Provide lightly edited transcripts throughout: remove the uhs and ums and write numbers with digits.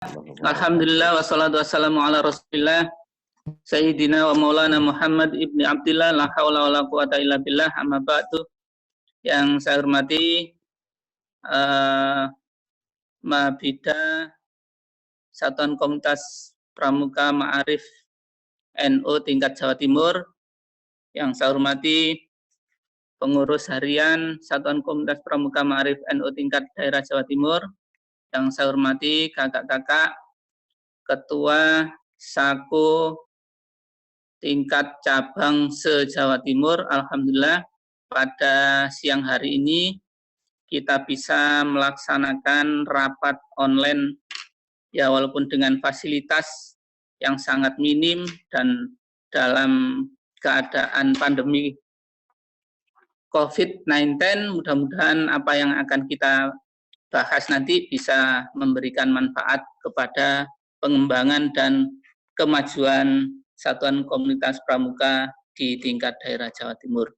Alhamdulillah wassalatu wassalamu ala Rasulillah Sayyidina wa Maulana Muhammad ibni Abdillah la haula wala quwata illa billah amma ba'du. Yang saya hormati Mabida Satuan Komunitas Pramuka Ma'arif NU tingkat Jawa Timur. Yang saya hormati pengurus harian Satuan Komunitas Pramuka Ma'arif NU tingkat daerah Jawa Timur. Yang saya hormati kakak-kakak Ketua Sako tingkat cabang se-Jawa Timur. Alhamdulillah pada siang hari ini kita bisa melaksanakan rapat online ya, walaupun dengan fasilitas yang sangat minim dan dalam keadaan pandemi COVID-19. Mudah-mudahan apa yang akan kita bahas nanti bisa memberikan manfaat kepada pengembangan dan kemajuan Satuan Komunitas Pramuka di tingkat daerah Jawa Timur.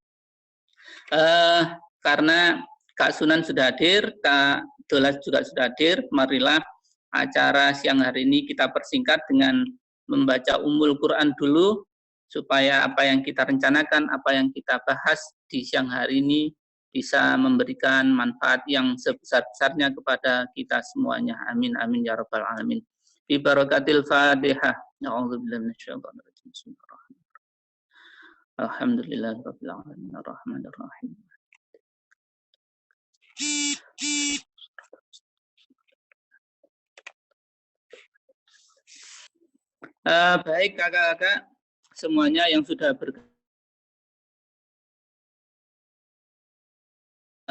Karena Kak Sunan sudah hadir, Kak Dolas juga sudah hadir, marilah acara siang hari ini kita persingkat dengan membaca Ummul Quran dulu, supaya apa yang kita rencanakan, apa yang kita bahas di siang hari ini bisa memberikan manfaat yang sebesar-besarnya kepada kita semuanya. Amin, amin, ya rabbal alamin. Bi barakatil Fatihah. A'udzubillahi minasyaitonir rajim. Bismillahirrahmanirrahim. Alhamdulillahirabbil alamin arrahmanir rahim. Baik kakak-kakak semuanya yang sudah bergabung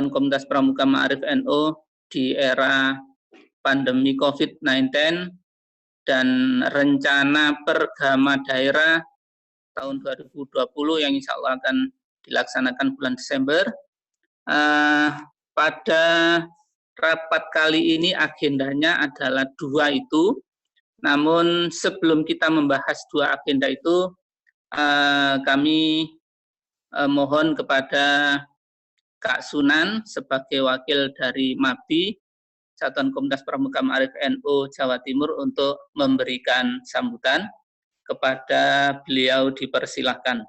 Komunitas Pramuka Ma'arif NU di era pandemi COVID-19 dan rencana pergama daerah tahun 2020 yang insya Allah akan dilaksanakan bulan Desember. Pada rapat kali ini agendanya adalah dua itu. Namun sebelum kita membahas dua agenda itu, kami mohon kepada Kak Sunan sebagai wakil dari MABI, Satuan Komunitas Pramuka Ma'arif NU Jawa Timur, untuk memberikan sambutan. Kepada beliau dipersilahkan.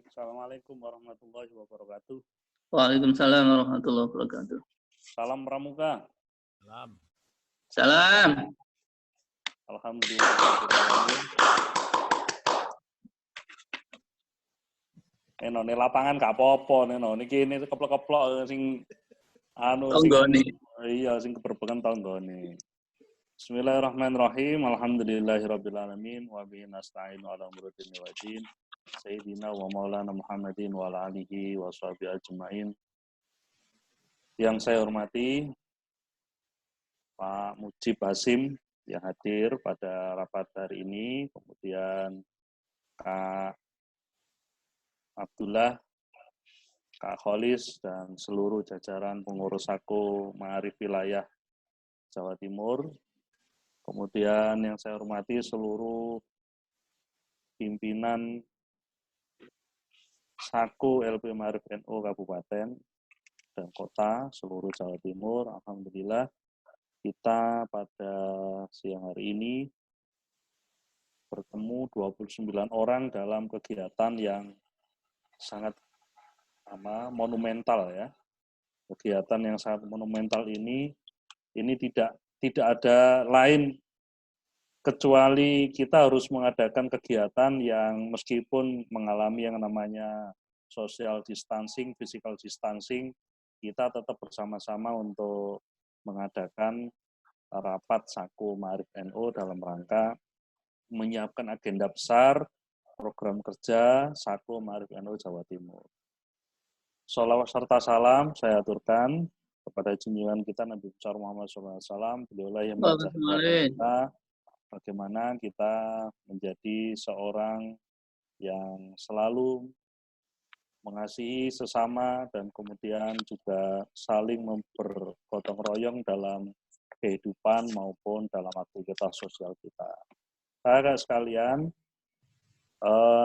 Assalamualaikum warahmatullahi wabarakatuh. Waalaikumsalam warahmatullahi wabarakatuh. Salam Pramuka. Salam. Salam. Alhamdulillah. Ini lapangan gak apa-apa niki ini keplok-keplok sing anu sing iya sing keberbekan tanggane. Bismillahirrahmanirrahim. Alhamdulillahirabbil alamin wa bihi nasta'inu ala umuri dunya waddin. Sayyidina wa Maulana Muhammadin wa ala alihi wa sahbihi ajmain. Yang saya hormati Pak Mujib Hasim yang hadir pada rapat hari ini, kemudian Kak Abdullah, Kak Kholis, dan seluruh jajaran pengurus Sako Ma'arif Wilayah Jawa Timur. Kemudian yang saya hormati seluruh pimpinan Sako LP Ma'arif NU Kabupaten dan Kota seluruh Jawa Timur. Alhamdulillah kita pada siang hari ini bertemu 29 orang dalam kegiatan yang sangat monumental ya. Kegiatan yang sangat monumental ini tidak ada lain kecuali kita harus mengadakan kegiatan yang meskipun mengalami yang namanya social distancing, physical distancing, kita tetap bersama-sama untuk mengadakan rapat Sako Ma'arif NU dalam rangka menyiapkan agenda besar program kerja Sako Ma'arif NU Jawa Timur. Sholawat serta salam saya aturkan kepada junjungan kita Nabi besar Muhammad SAW. Beliaulah yang mengajarkan kita bagaimana kita menjadi seorang yang selalu mengasihi sesama dan kemudian juga saling bergotong royong dalam kehidupan maupun dalam aktivitas sosial kita. Kakak sekalian,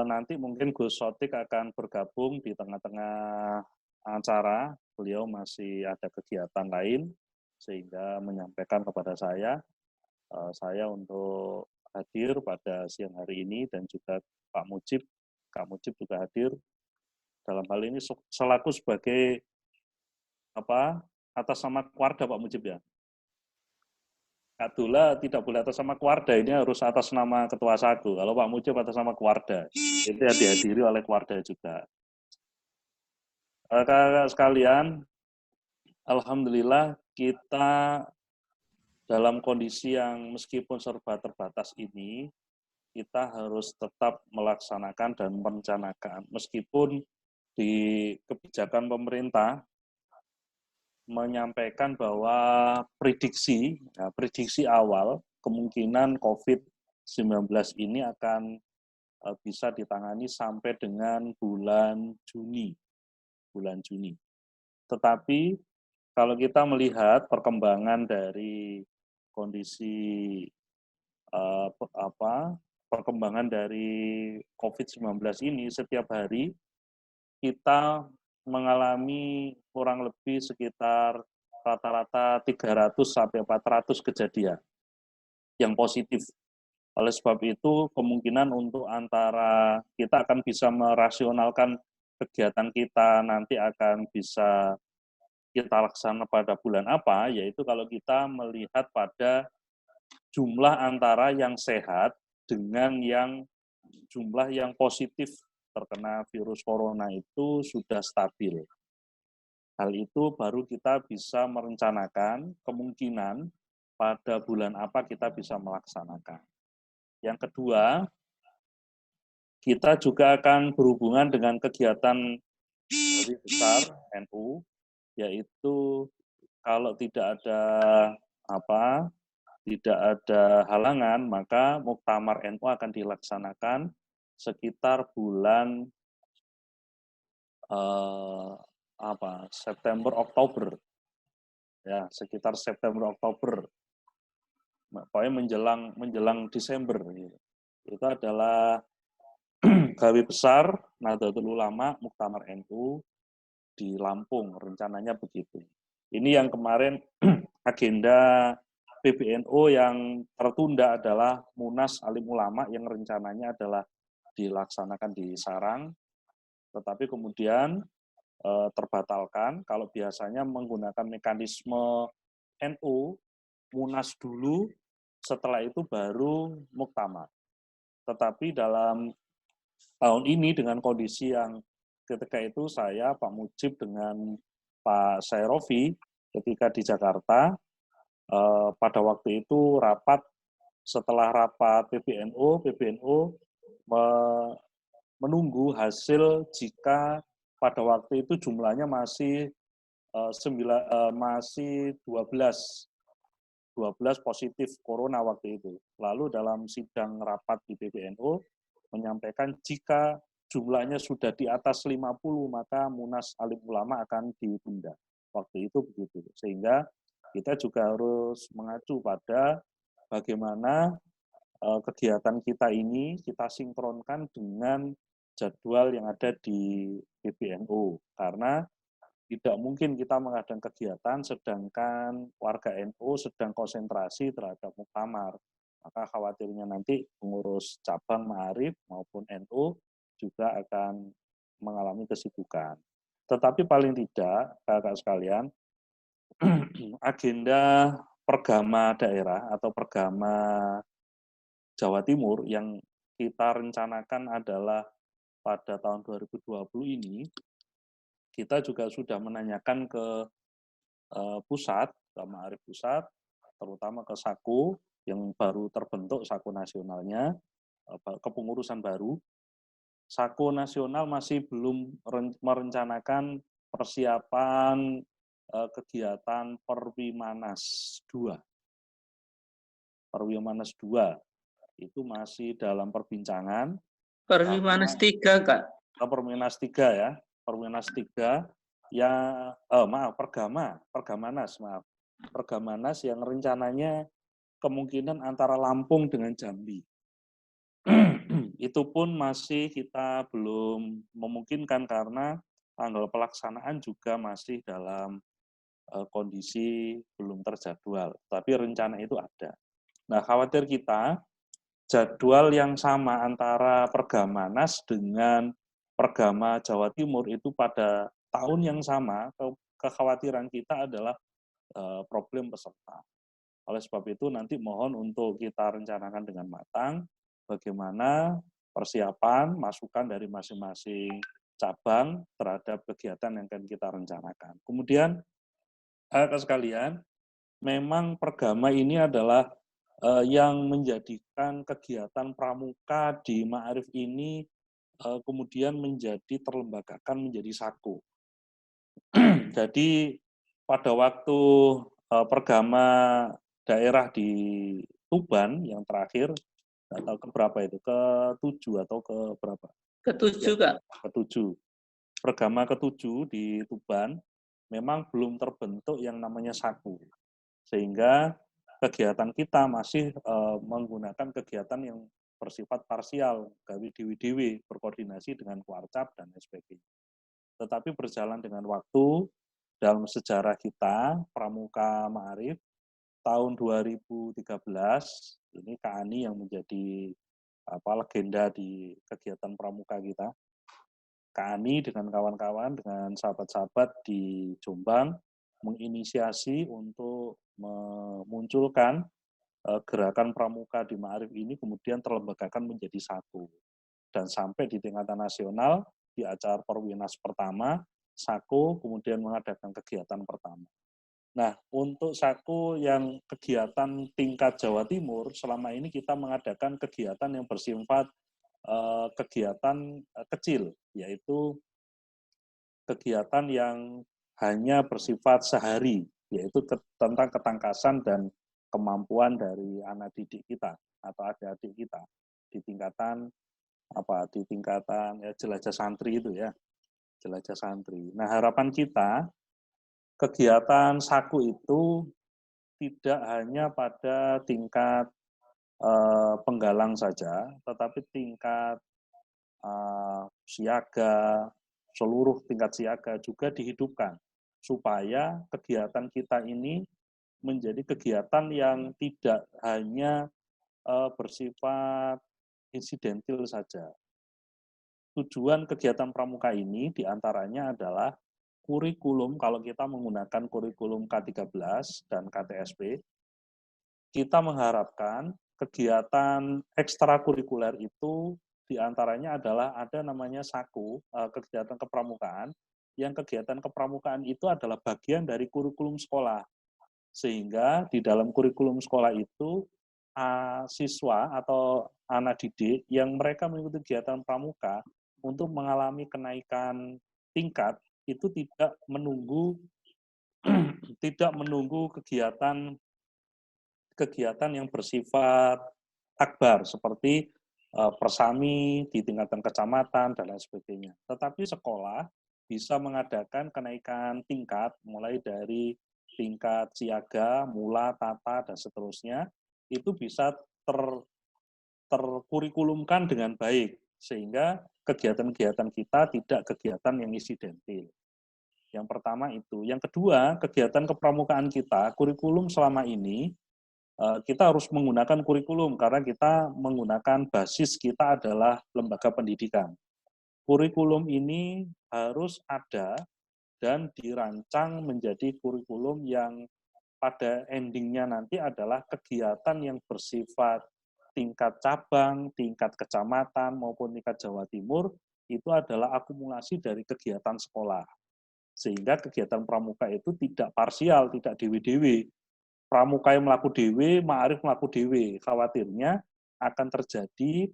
nanti mungkin Gus Sotik akan bergabung di tengah-tengah acara. Beliau masih ada kegiatan lain. sehingga menyampaikan kepada saya untuk hadir pada siang hari ini, dan juga Pak Mujib, Kak Mujib juga hadir dalam hal ini selaku sebagai atas nama keluarga Pak Mujib ya. Kak Dula tidak boleh atas nama keluarga, ini harus atas nama Ketua Sagu. Kalau Pak Mujib atas nama keluarga, itu yang dihadiri oleh keluarga juga. Kakak sekalian, alhamdulillah kita dalam kondisi yang meskipun serba terbatas ini, kita harus tetap melaksanakan dan merencanakan. Meskipun di kebijakan pemerintah menyampaikan bahwa prediksi awal kemungkinan COVID-19 ini akan bisa ditangani sampai dengan bulan Juni. Tetapi kalau kita melihat perkembangan dari kondisi perkembangan dari COVID-19 ini, setiap hari kita mengalami kurang lebih sekitar rata-rata 300 sampai 400 kejadian yang positif. Oleh sebab itu, kemungkinan untuk antara kita akan bisa merasionalkan kegiatan kita nanti akan bisa kita laksanakan pada bulan apa, yaitu kalau kita melihat pada jumlah antara yang sehat dengan yang jumlah yang positif terkena virus corona itu sudah stabil. Hal itu baru kita bisa merencanakan kemungkinan pada bulan apa kita bisa melaksanakan. Yang kedua, kita juga akan berhubungan dengan kegiatan lebih besar NU, yaitu kalau tidak ada halangan, maka Muktamar NU akan dilaksanakan sekitar bulan September Oktober, ya sekitar September Oktober, pokoknya menjelang Desember. Itu adalah gawe besar Nahdlatul Ulama Muktamar NU di Lampung, rencananya begitu. Ini yang kemarin agenda PBNU yang tertunda adalah Munas Alim Ulama yang rencananya adalah dilaksanakan di Sarang, tetapi kemudian terbatalkan. Kalau biasanya menggunakan mekanisme NU, Munas dulu, setelah itu baru Muktamar. Tetapi dalam tahun ini dengan kondisi yang ketika itu saya, Pak Mujib dengan Pak Sairofi ketika di Jakarta, pada waktu itu setelah rapat PBNU menunggu hasil jika pada waktu itu jumlahnya masih 12 positif corona waktu itu. Lalu dalam sidang rapat di PBNU menyampaikan jika jumlahnya sudah di atas 50 maka Munas Alim Ulama akan ditunda. Waktu itu begitu. Sehingga kita juga harus mengacu pada bagaimana kegiatan kita ini kita sinkronkan dengan jadwal yang ada di PBNU. Karena tidak mungkin kita mengadakan kegiatan sedangkan warga NU sedang konsentrasi terhadap muktamar. Maka khawatirnya nanti pengurus cabang Ma'arif maupun NU juga akan mengalami kesibukan. Tetapi paling tidak, kakak sekalian, agenda Pergama daerah atau Pergama Jawa Timur yang kita rencanakan adalah pada tahun 2020 ini, kita juga sudah menanyakan ke pusat, ke Ma'arif pusat, terutama ke Saku yang baru terbentuk, Saku nasionalnya, kepengurusan baru. Saku nasional masih belum merencanakan persiapan kegiatan Perwimanas 2. Perwimanas 2 itu masih dalam perbincangan. Perwimanas 3, Kak. Perwimanas 3 ya. Perwimanas 3 ya Pergamanas yang rencananya kemungkinan antara Lampung dengan Jambi. Itu pun masih kita belum memungkinkan karena tanggal pelaksanaan juga masih dalam kondisi belum terjadwal, tapi rencana itu ada. Nah, khawatir kita jadwal yang sama antara Pergama Nas dengan Pergama Jawa Timur itu pada tahun yang sama, kekhawatiran kita adalah problem peserta. Oleh sebab itu nanti mohon untuk kita rencanakan dengan matang bagaimana persiapan, masukan dari masing-masing cabang terhadap kegiatan yang akan kita rencanakan. Kemudian, rekan sekalian, memang Pergama ini adalah yang menjadikan kegiatan pramuka di Ma'arif ini kemudian menjadi terlembagakan menjadi saku. Jadi pada waktu Pergama daerah di Tuban yang terakhir, nggak tahu keberapa itu, ke-7 atau ke berapa? Ke-7, Kak. Ke-7. Pergama ke-7 di Tuban memang belum terbentuk yang namanya saku. Sehingga kegiatan kita masih menggunakan kegiatan yang bersifat parsial, gawe dewi-dewi, berkoordinasi dengan Kuarcap dan sebagainya. Tetapi berjalan dengan waktu, dalam sejarah kita, Pramuka Ma'arif, tahun 2013, ini Kak Ani yang menjadi legenda di kegiatan pramuka kita. Kak Ani dengan kawan-kawan, dengan sahabat-sahabat di Jombang, menginisiasi untuk memunculkan gerakan pramuka di Ma'arif ini kemudian terlembagakan menjadi satu. Dan sampai di tingkatan nasional, di acara Perwinas pertama, Sako kemudian mengadakan kegiatan pertama. Nah, untuk Sako yang kegiatan tingkat Jawa Timur, selama ini kita mengadakan kegiatan yang bersifat kegiatan kecil, yaitu kegiatan yang hanya bersifat sehari, yaitu tentang ketangkasan dan kemampuan dari anak didik kita atau adik-adik kita di tingkatan jelajah santri itu ya, jelajah santri. Nah, harapan kita kegiatan Saku itu tidak hanya pada tingkat penggalang saja, tetapi tingkat siaga, seluruh tingkat siaga juga dihidupkan supaya kegiatan kita ini menjadi kegiatan yang tidak hanya bersifat insidentil saja. Tujuan kegiatan pramuka ini diantaranya adalah kurikulum, kalau kita menggunakan kurikulum K13 dan KTSP, kita mengharapkan kegiatan ekstrakurikuler itu diantaranya adalah ada namanya SAKU, kegiatan kepramukaan, yang kegiatan kepramukaan itu adalah bagian dari kurikulum sekolah. Sehingga di dalam kurikulum sekolah itu, siswa atau anak didik yang mereka mengikuti kegiatan pramuka untuk mengalami kenaikan tingkat itu tidak menunggu kegiatan yang bersifat akbar seperti persami di tingkatan kecamatan dan lain sebagainya. Tetapi sekolah bisa mengadakan kenaikan tingkat mulai dari tingkat siaga, mula, tata dan seterusnya itu bisa terkurikulumkan dengan baik sehingga kegiatan-kegiatan kita tidak kegiatan yang insidentil. Yang pertama itu. Yang kedua, kegiatan kepramukaan kita, kurikulum selama ini, kita harus menggunakan kurikulum karena kita menggunakan basis kita adalah lembaga pendidikan. Kurikulum ini harus ada dan dirancang menjadi kurikulum yang pada endingnya nanti adalah kegiatan yang bersifat tingkat cabang, tingkat kecamatan, maupun tingkat Jawa Timur, itu adalah akumulasi dari kegiatan sekolah. Sehingga kegiatan pramuka itu tidak parsial, tidak dewe-dewe. Pramuka yang melaku dewe, Ma'arif melaku dewe. Khawatirnya akan terjadi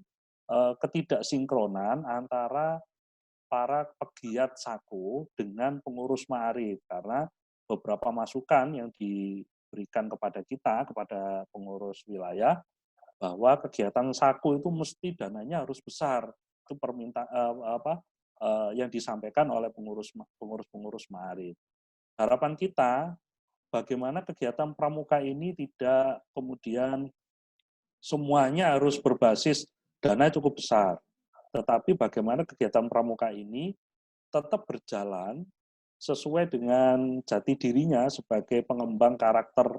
ketidaksinkronan antara para pegiat Sako dengan pengurus Ma'arif. Karena beberapa masukan yang diberikan kepada kita, kepada pengurus wilayah, bahwa kegiatan Sako itu mesti dananya harus besar. Itu yang disampaikan oleh pengurus Ma'arif. Harapan kita, bagaimana kegiatan pramuka ini tidak kemudian semuanya harus berbasis dana cukup besar. Tetapi bagaimana kegiatan pramuka ini tetap berjalan sesuai dengan jati dirinya sebagai pengembang karakter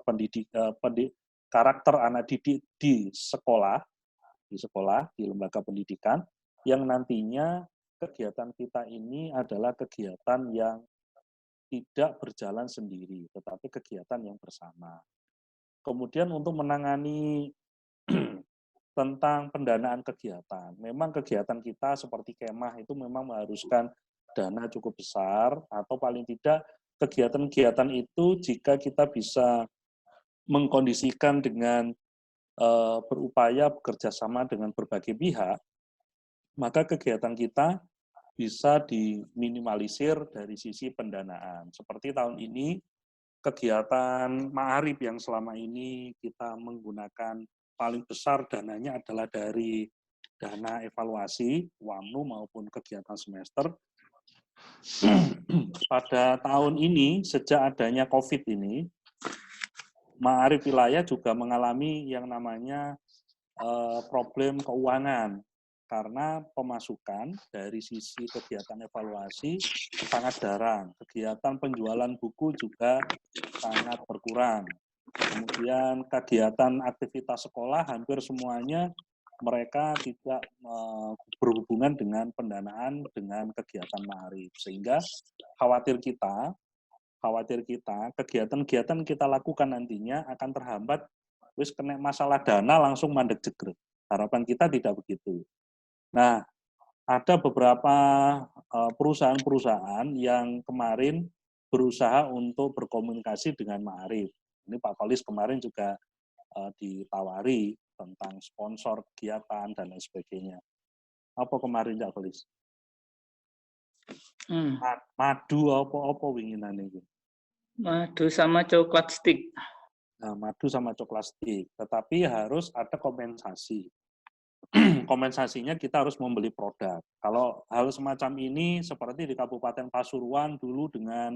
karakter anak didik di sekolah, di lembaga pendidikan, yang nantinya kegiatan kita ini adalah kegiatan yang tidak berjalan sendiri, tetapi kegiatan yang bersama. Kemudian untuk menangani tentang pendanaan kegiatan. Memang kegiatan kita seperti kemah itu memang mengharuskan dana cukup besar, atau paling tidak kegiatan-kegiatan itu jika kita bisa mengkondisikan dengan berupaya bekerjasama dengan berbagai pihak, maka kegiatan kita bisa diminimalisir dari sisi pendanaan. Seperti tahun ini, kegiatan Ma'arif yang selama ini kita menggunakan paling besar dananya adalah dari dana evaluasi, WAMNU maupun kegiatan semester. Pada tahun ini, sejak adanya COVID ini, Ma'arif wilayah juga mengalami yang namanya problem keuangan, karena pemasukan dari sisi kegiatan evaluasi sangat jarang. Kegiatan penjualan buku juga sangat berkurang. Kemudian kegiatan aktivitas sekolah hampir semuanya mereka tidak berhubungan dengan pendanaan dengan kegiatan Ma'arif. Sehingga khawatir kita kegiatan-kegiatan kita lakukan nantinya akan terhambat, wis kena masalah dana langsung mandek jegrek. Harapan kita tidak begitu. Nah, ada beberapa perusahaan-perusahaan yang kemarin berusaha untuk berkomunikasi dengan Ma'arif. Ini Pak Kolis kemarin juga ditawari tentang sponsor kegiatan dan lain sebagainya. Apa kemarin Pak Kolis? Madu apa winginan itu? Madu sama coklat stick. Nah, madu sama coklat stick, tetapi harus ada kompensasi. Kompensasinya kita harus membeli produk. Kalau hal semacam ini seperti di Kabupaten Pasuruan dulu dengan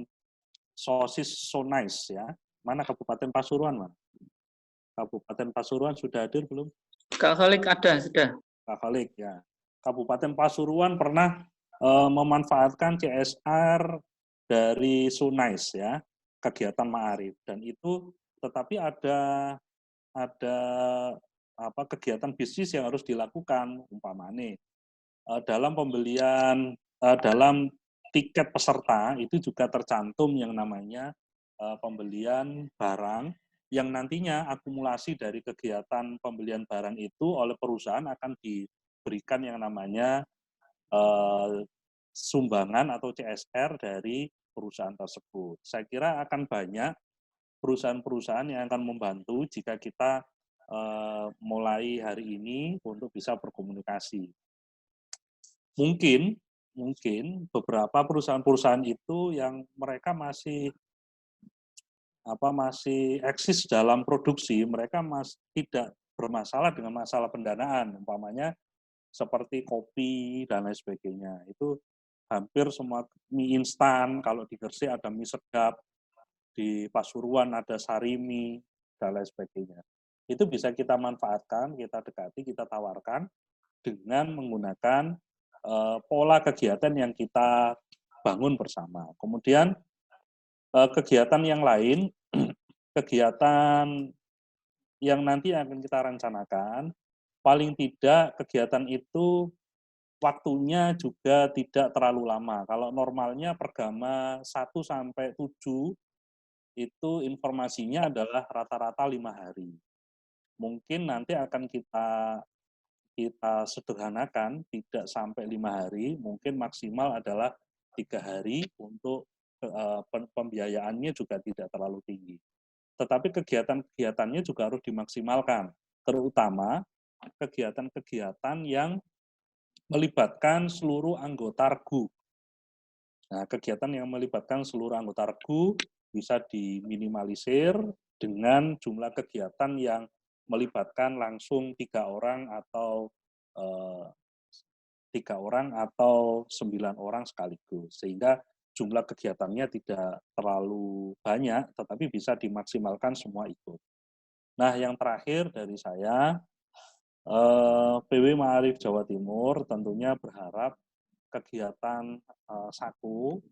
sosis So Nice ya. Mana Kabupaten Pasuruan, Mas? Kabupaten Pasuruan sudah hadir belum? Kak Khalik ada, sudah. Kak Khalik ya. Kabupaten Pasuruan pernah memanfaatkan CSR dari So Nice ya, kegiatan Ma'arif, dan itu tetapi ada kegiatan bisnis yang harus dilakukan, umpamane dalam pembelian dalam tiket peserta itu juga tercantum yang namanya pembelian barang, yang nantinya akumulasi dari kegiatan pembelian barang itu oleh perusahaan akan diberikan yang namanya sumbangan atau CSR dari perusahaan tersebut. Saya kira akan banyak perusahaan-perusahaan yang akan membantu jika kita mulai hari ini untuk bisa berkomunikasi. Mungkin beberapa perusahaan-perusahaan itu yang mereka masih eksis dalam produksi, mereka tidak bermasalah dengan masalah pendanaan, umpamanya seperti kopi dan lain sebagainya. Itu hampir semua mie instan, kalau di Gresik ada mie sedap, di Pasuruan ada sarimi dan lain sebagainya. Itu bisa kita manfaatkan, kita dekati, kita tawarkan dengan menggunakan pola kegiatan yang kita bangun bersama. Kemudian kegiatan yang lain, kegiatan yang nanti akan kita rencanakan, paling tidak kegiatan itu waktunya juga tidak terlalu lama. Kalau normalnya pergama 1 sampai 7 itu informasinya adalah rata-rata 5 hari. Mungkin nanti akan kita sederhanakan, tidak sampai 5 hari, mungkin maksimal adalah 3 hari untuk pembiayaannya juga tidak terlalu tinggi. Tetapi kegiatan-kegiatannya juga harus dimaksimalkan, terutama kegiatan-kegiatan yang melibatkan seluruh anggota regu. Nah, kegiatan yang melibatkan seluruh anggota regu bisa diminimalisir dengan jumlah kegiatan yang melibatkan langsung 3 orang atau 9 orang sekaligus, sehingga jumlah kegiatannya tidak terlalu banyak, tetapi bisa dimaksimalkan semua ikut. Nah, yang terakhir dari saya, PW Ma'arif Jawa Timur tentunya berharap kegiatan Saku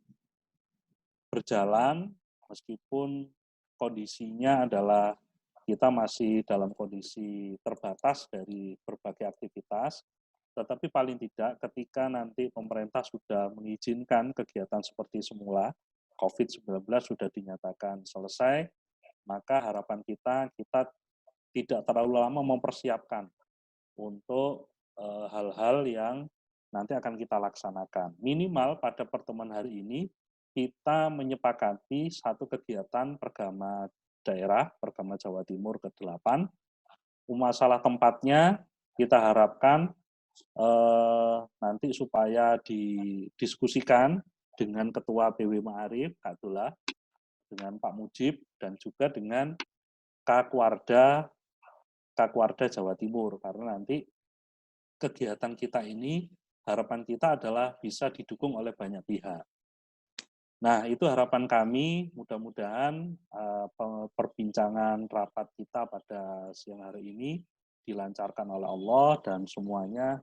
berjalan meskipun kondisinya adalah kita masih dalam kondisi terbatas dari berbagai aktivitas, tetapi paling tidak ketika nanti pemerintah sudah mengizinkan kegiatan seperti semula, COVID-19 sudah dinyatakan selesai, maka harapan kita tidak terlalu lama mempersiapkan untuk hal-hal yang nanti akan kita laksanakan. Minimal pada pertemuan hari ini, kita menyepakati satu kegiatan Pergama daerah, Pergama Jawa Timur ke-8. Masalah tempatnya, kita harapkan nanti supaya didiskusikan dengan Ketua PW Ma'arif, Kak Dola, dengan Pak Mujib, dan juga dengan Kakwarda Jawa Timur, karena nanti kegiatan kita ini, harapan kita adalah bisa didukung oleh banyak pihak. Nah, itu harapan kami, mudah-mudahan perbincangan rapat kita pada siang hari ini dilancarkan oleh Allah dan semuanya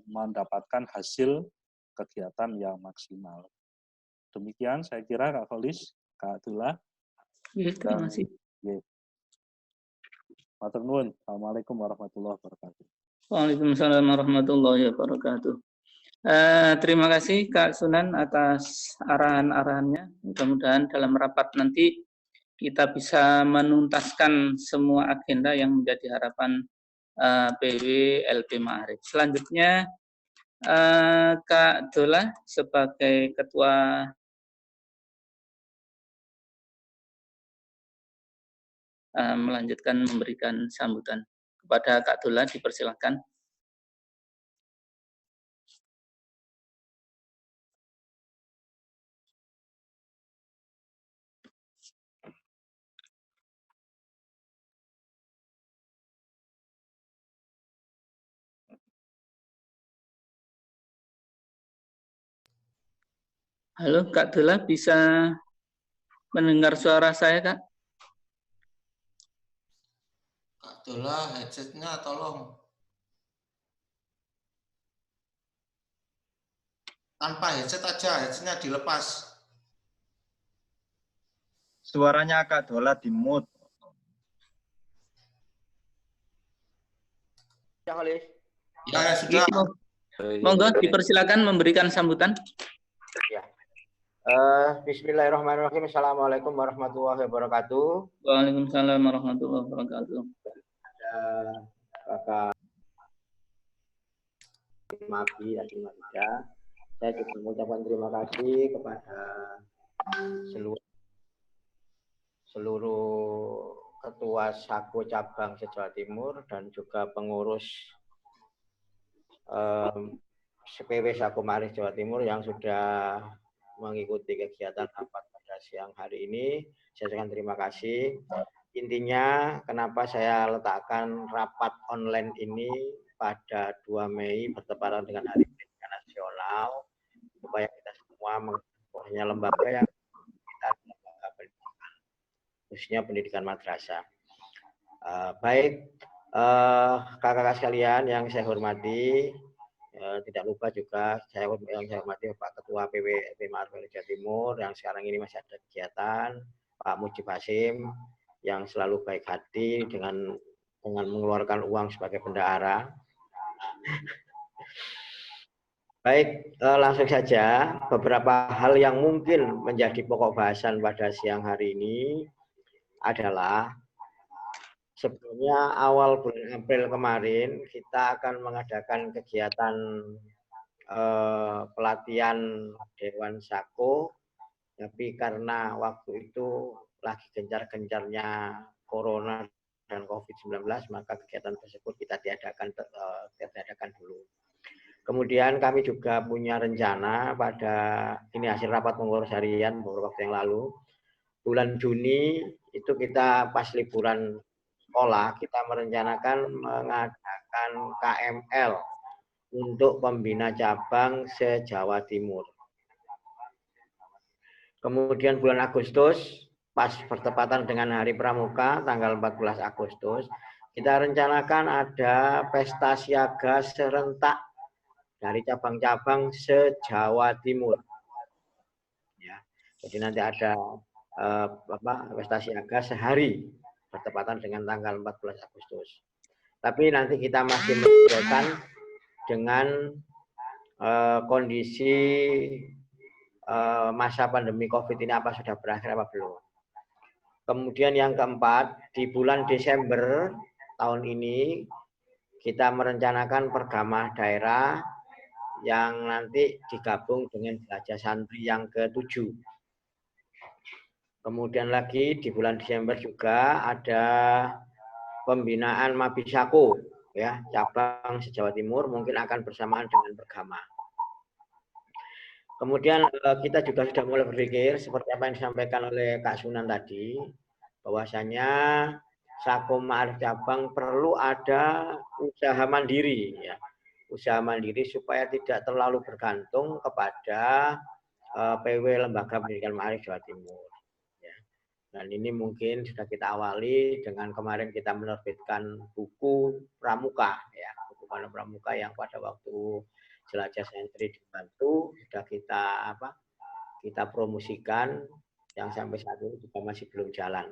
mendapatkan hasil kegiatan yang maksimal. Demikian saya kira Kak Kholis, Kak Dola. Terima kasih. Matur nuwun. Assalamualaikum warahmatullahi wabarakatuh. Waalaikumsalam warahmatullahi wabarakatuh. Terima kasih Kak Sunan atas arahan-arahannya. Mudah-mudahan dalam rapat nanti kita bisa menuntaskan semua agenda yang menjadi harapan PW LP Ma'arif. Selanjutnya Kak Dola sebagai Ketua melanjutkan memberikan sambutan. Kepada Kak Dola dipersilakan. Halo Kak Dola, bisa mendengar suara saya Kak? Kak Dola, headsetnya tolong. Tanpa headset aja, headsetnya dilepas. Suaranya Kak Dola di-mute. Ya, sudah. Monggo dipersilakan memberikan sambutan. Ya. Bismillahirrahmanirrahim. Assalamualaikum warahmatullahi wabarakatuh. Waalaikumsalam warahmatullahi wabarakatuh. Kakak Mabi dan Timika, saya juga mengucapkan terima kasih kepada seluruh ketua Sako cabang se-Jawa Timur dan juga pengurus CPW Sako Ma'arif Jawa Timur yang sudah mengikuti kegiatan rapat pada siang hari ini. Saya ucapkan terima kasih. Intinya kenapa saya letakkan rapat online ini pada 2 Mei bertepatan dengan Hari Pendidikan Nasional supaya kita semua mengetahui lembaga yang kita lembaga pendidikan, khususnya pendidikan madrasah. Baik kakak-kakak sekalian yang saya hormati, tidak lupa juga yang saya hormati Pak Ketua PW Ma'arif Jawa Timur yang sekarang ini masih ada kegiatan, Pak Mujib Hasim yang selalu baik hati dengan mengeluarkan uang sebagai bendahara. Baik, langsung saja beberapa hal yang mungkin menjadi pokok bahasan pada siang hari ini adalah sebelumnya awal bulan April kemarin kita akan mengadakan kegiatan pelatihan Dewan Sako, tapi karena waktu itu lagi gencar-gencarnya Corona dan COVID-19, maka kegiatan tersebut kita tiadakan dulu. Kemudian kami juga punya rencana pada ini hasil rapat pengurus harian beberapa waktu yang lalu, bulan Juni itu kita pas liburan sekolah, kita merencanakan mengadakan KML untuk pembina cabang se-Jawa Timur. Kemudian bulan Agustus, pas bertepatan dengan Hari Pramuka, tanggal 14 Agustus, kita rencanakan ada pesta siaga serentak dari cabang-cabang se-Jawa Timur. Ya. Jadi nanti ada pesta siaga sehari bertepatan dengan tanggal 14 Agustus. Tapi nanti kita masih menyesuaikan dengan kondisi masa pandemi COVID ini, apa sudah berakhir apa belum. Kemudian yang keempat, di bulan Desember tahun ini kita merencanakan pergama daerah yang nanti digabung dengan Jelajah Santri yang ke-7. Kemudian lagi di bulan Desember juga ada pembinaan Mabisako, ya, cabang se-Jawa Timur, mungkin akan bersamaan dengan pergama. Kemudian kita juga sudah mulai berpikir seperti apa yang disampaikan oleh Kak Sunan tadi, bahwasanya Sakum Ma'arif cabang perlu ada usaha mandiri, ya, usaha mandiri supaya tidak terlalu bergantung kepada PW Lembaga Pendidikan Ma'arif Jawa Timur. Ya. Dan ini mungkin sudah kita awali dengan kemarin kita menerbitkan buku Pramuka, ya, buku Pramuka yang pada waktu Jelajah Santri dibantu sudah kita promosikan, yang sampai saat ini juga masih belum jalan.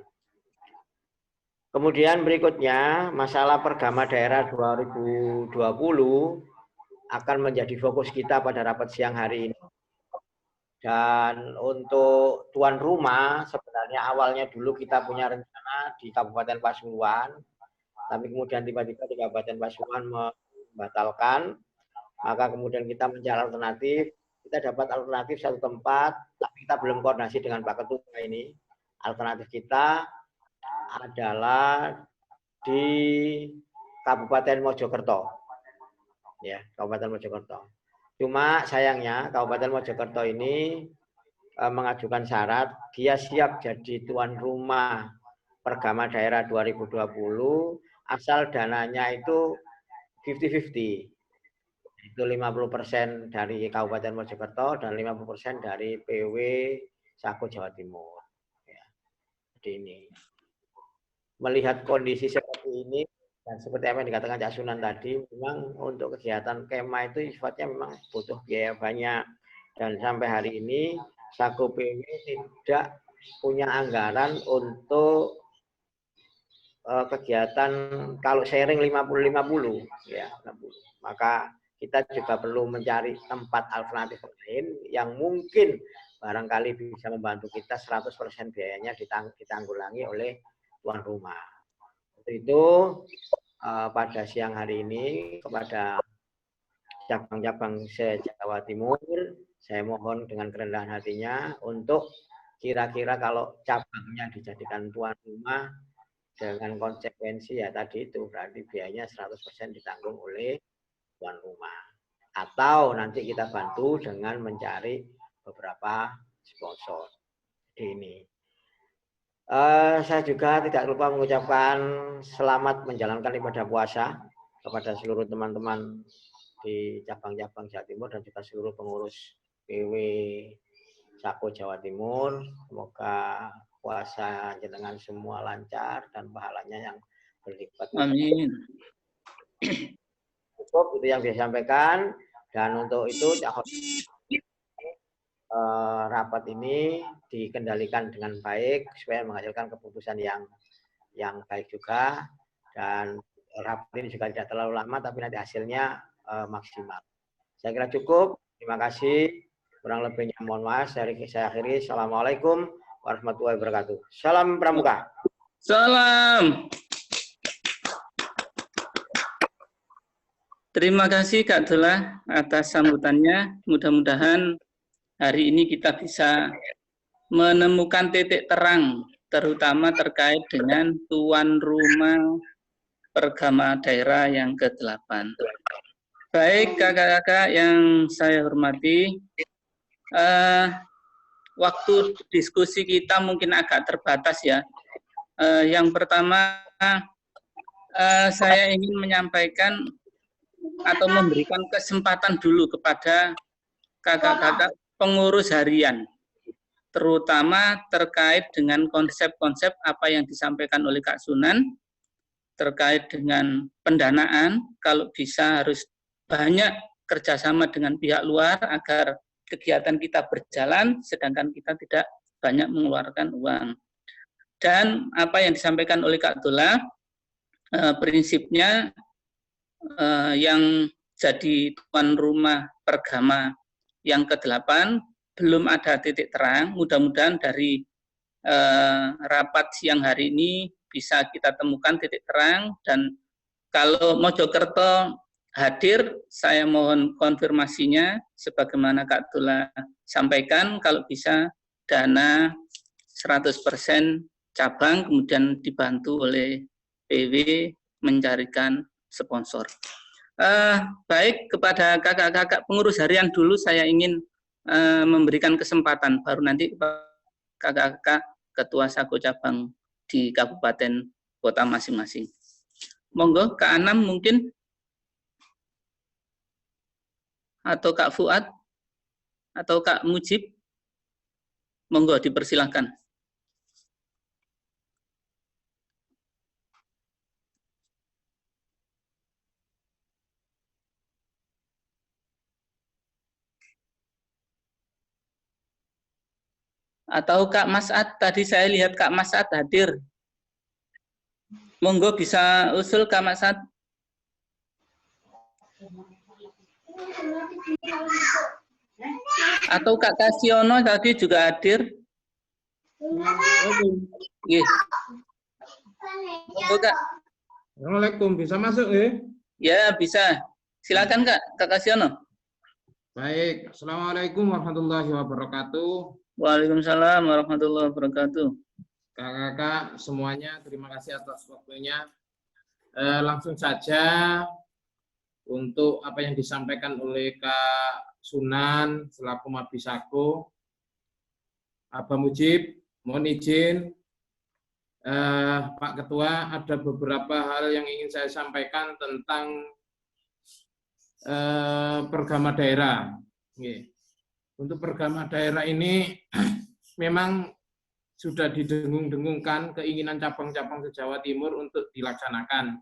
Kemudian berikutnya masalah pergama daerah 2020 akan menjadi fokus kita pada rapat siang hari ini. Dan untuk tuan rumah sebenarnya awalnya dulu kita punya rencana di Kabupaten Pasuruan, tapi kemudian tiba-tiba di Kabupaten Pasuruan membatalkan. Maka kemudian kita mencari alternatif, kita dapat alternatif satu tempat, tapi kita belum koordinasi dengan Pak Ketua ini. Alternatif kita adalah di Kabupaten Mojokerto. Ya, Kabupaten Mojokerto. Cuma sayangnya Kabupaten Mojokerto ini mengajukan syarat, dia siap jadi tuan rumah pergama daerah 2020, asal dananya itu 50-50. Itu 50% dari Kabupaten Mojokerto dan 50% dari PW Sako Jawa Timur. Ya. Jadi ini. Melihat kondisi seperti ini, dan seperti apa yang dikatakan Cak Sunan tadi, memang untuk kegiatan kemah itu sifatnya memang butuh biaya banyak. Dan sampai hari ini, Sako PW tidak punya anggaran untuk kegiatan kalau sharing 50-50. Ya, 50. Maka kita juga perlu mencari tempat alternatif lain yang mungkin barangkali bisa membantu kita 100% biayanya ditanggulangi oleh tuan rumah. Untuk itu pada siang hari ini kepada cabang-cabang se-Jawa Timur, saya mohon dengan kerendahan hatinya untuk kira-kira kalau cabangnya dijadikan tuan rumah dengan konsekuensi ya tadi itu berarti biayanya 100% ditanggung oleh tuan rumah, atau nanti kita bantu dengan mencari beberapa sponsor. Ini saya juga tidak lupa mengucapkan selamat menjalankan ibadah puasa kepada seluruh teman-teman di cabang-cabang Jawa Timur dan juga seluruh pengurus PW Sako Jawa Timur. Semoga puasa jenengan semua lancar dan pahalanya yang berlipat. Amin. Cukup itu yang saya sampaikan, dan untuk itu rapat ini dikendalikan dengan baik supaya menghasilkan keputusan yang baik juga, dan rapat ini juga tidak terlalu lama tapi nanti hasilnya maksimal. Saya kira cukup. Terima kasih. Kurang lebihnya mohon maaf. Saya akhiri. Assalamualaikum warahmatullahi wabarakatuh. Salam Pramuka. Salam. Terima kasih Kak Dola atas sambutannya. Mudah-mudahan hari ini kita bisa menemukan titik terang, terutama terkait dengan tuan rumah pergama daerah yang ke-8. Baik kakak-kakak yang saya hormati, waktu diskusi kita mungkin agak terbatas ya. Yang pertama, saya ingin menyampaikan atau memberikan kesempatan dulu kepada kakak-kakak pengurus harian, terutama terkait dengan konsep-konsep apa yang disampaikan oleh Kak Sunan, terkait dengan pendanaan, kalau bisa harus banyak kerjasama dengan pihak luar agar kegiatan kita berjalan, sedangkan kita tidak banyak mengeluarkan uang. Dan apa yang disampaikan oleh Kak Dola, prinsipnya yang jadi tuan rumah Pergama yang ke-8 belum ada titik terang. Mudah-mudahan dari rapat siang hari ini bisa kita temukan titik terang, dan kalau Mojokerto hadir, saya mohon konfirmasinya sebagaimana Kak Dola sampaikan, kalau bisa dana 100% cabang kemudian dibantu oleh PW mencarikan sponsor. Baik, kepada kakak-kakak pengurus harian dulu saya ingin memberikan kesempatan, baru nanti kakak-kakak ketua Sako cabang di kabupaten kota masing-masing. Monggo Kak Anam mungkin, atau Kak Fuad, atau Kak Mujib, monggo dipersilahkan. Atau Kak Mas'ad, tadi saya lihat Kak Mas'ad hadir. Monggo bisa usul Kak Mas'ad. Atau Kak Kasiono tadi juga hadir. Monggo Kak. Assalamualaikum, bisa masuk ya? Ya, bisa. Silakan Kak Kasiono. Baik, Assalamualaikum warahmatullahi wabarakatuh. Waalaikumsalam warahmatullahi wabarakatuh. Kakak-kakak semuanya, terima kasih atas waktunya. Langsung saja untuk apa yang disampaikan oleh Kak Sunan selaku Mabisako, Abah Mujib, mohon izin Pak Ketua, ada beberapa hal yang ingin saya sampaikan tentang Pergama daerah. Untuk Pergama daerah ini memang sudah didengung-dengungkan keinginan cabang-cabang se-Jawa Timur untuk dilaksanakan.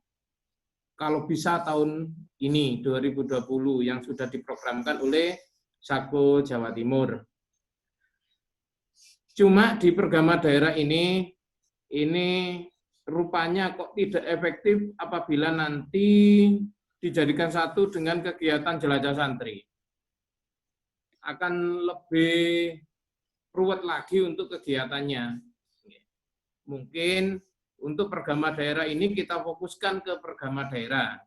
Kalau bisa tahun ini 2020 yang sudah diprogramkan oleh Sako Jawa Timur. Cuma di Pergama daerah ini rupanya kok tidak efektif apabila nanti dijadikan satu dengan kegiatan jelajah santri. Akan lebih ruwet lagi untuk kegiatannya. Mungkin untuk Pergama daerah ini kita fokuskan ke Pergama daerah.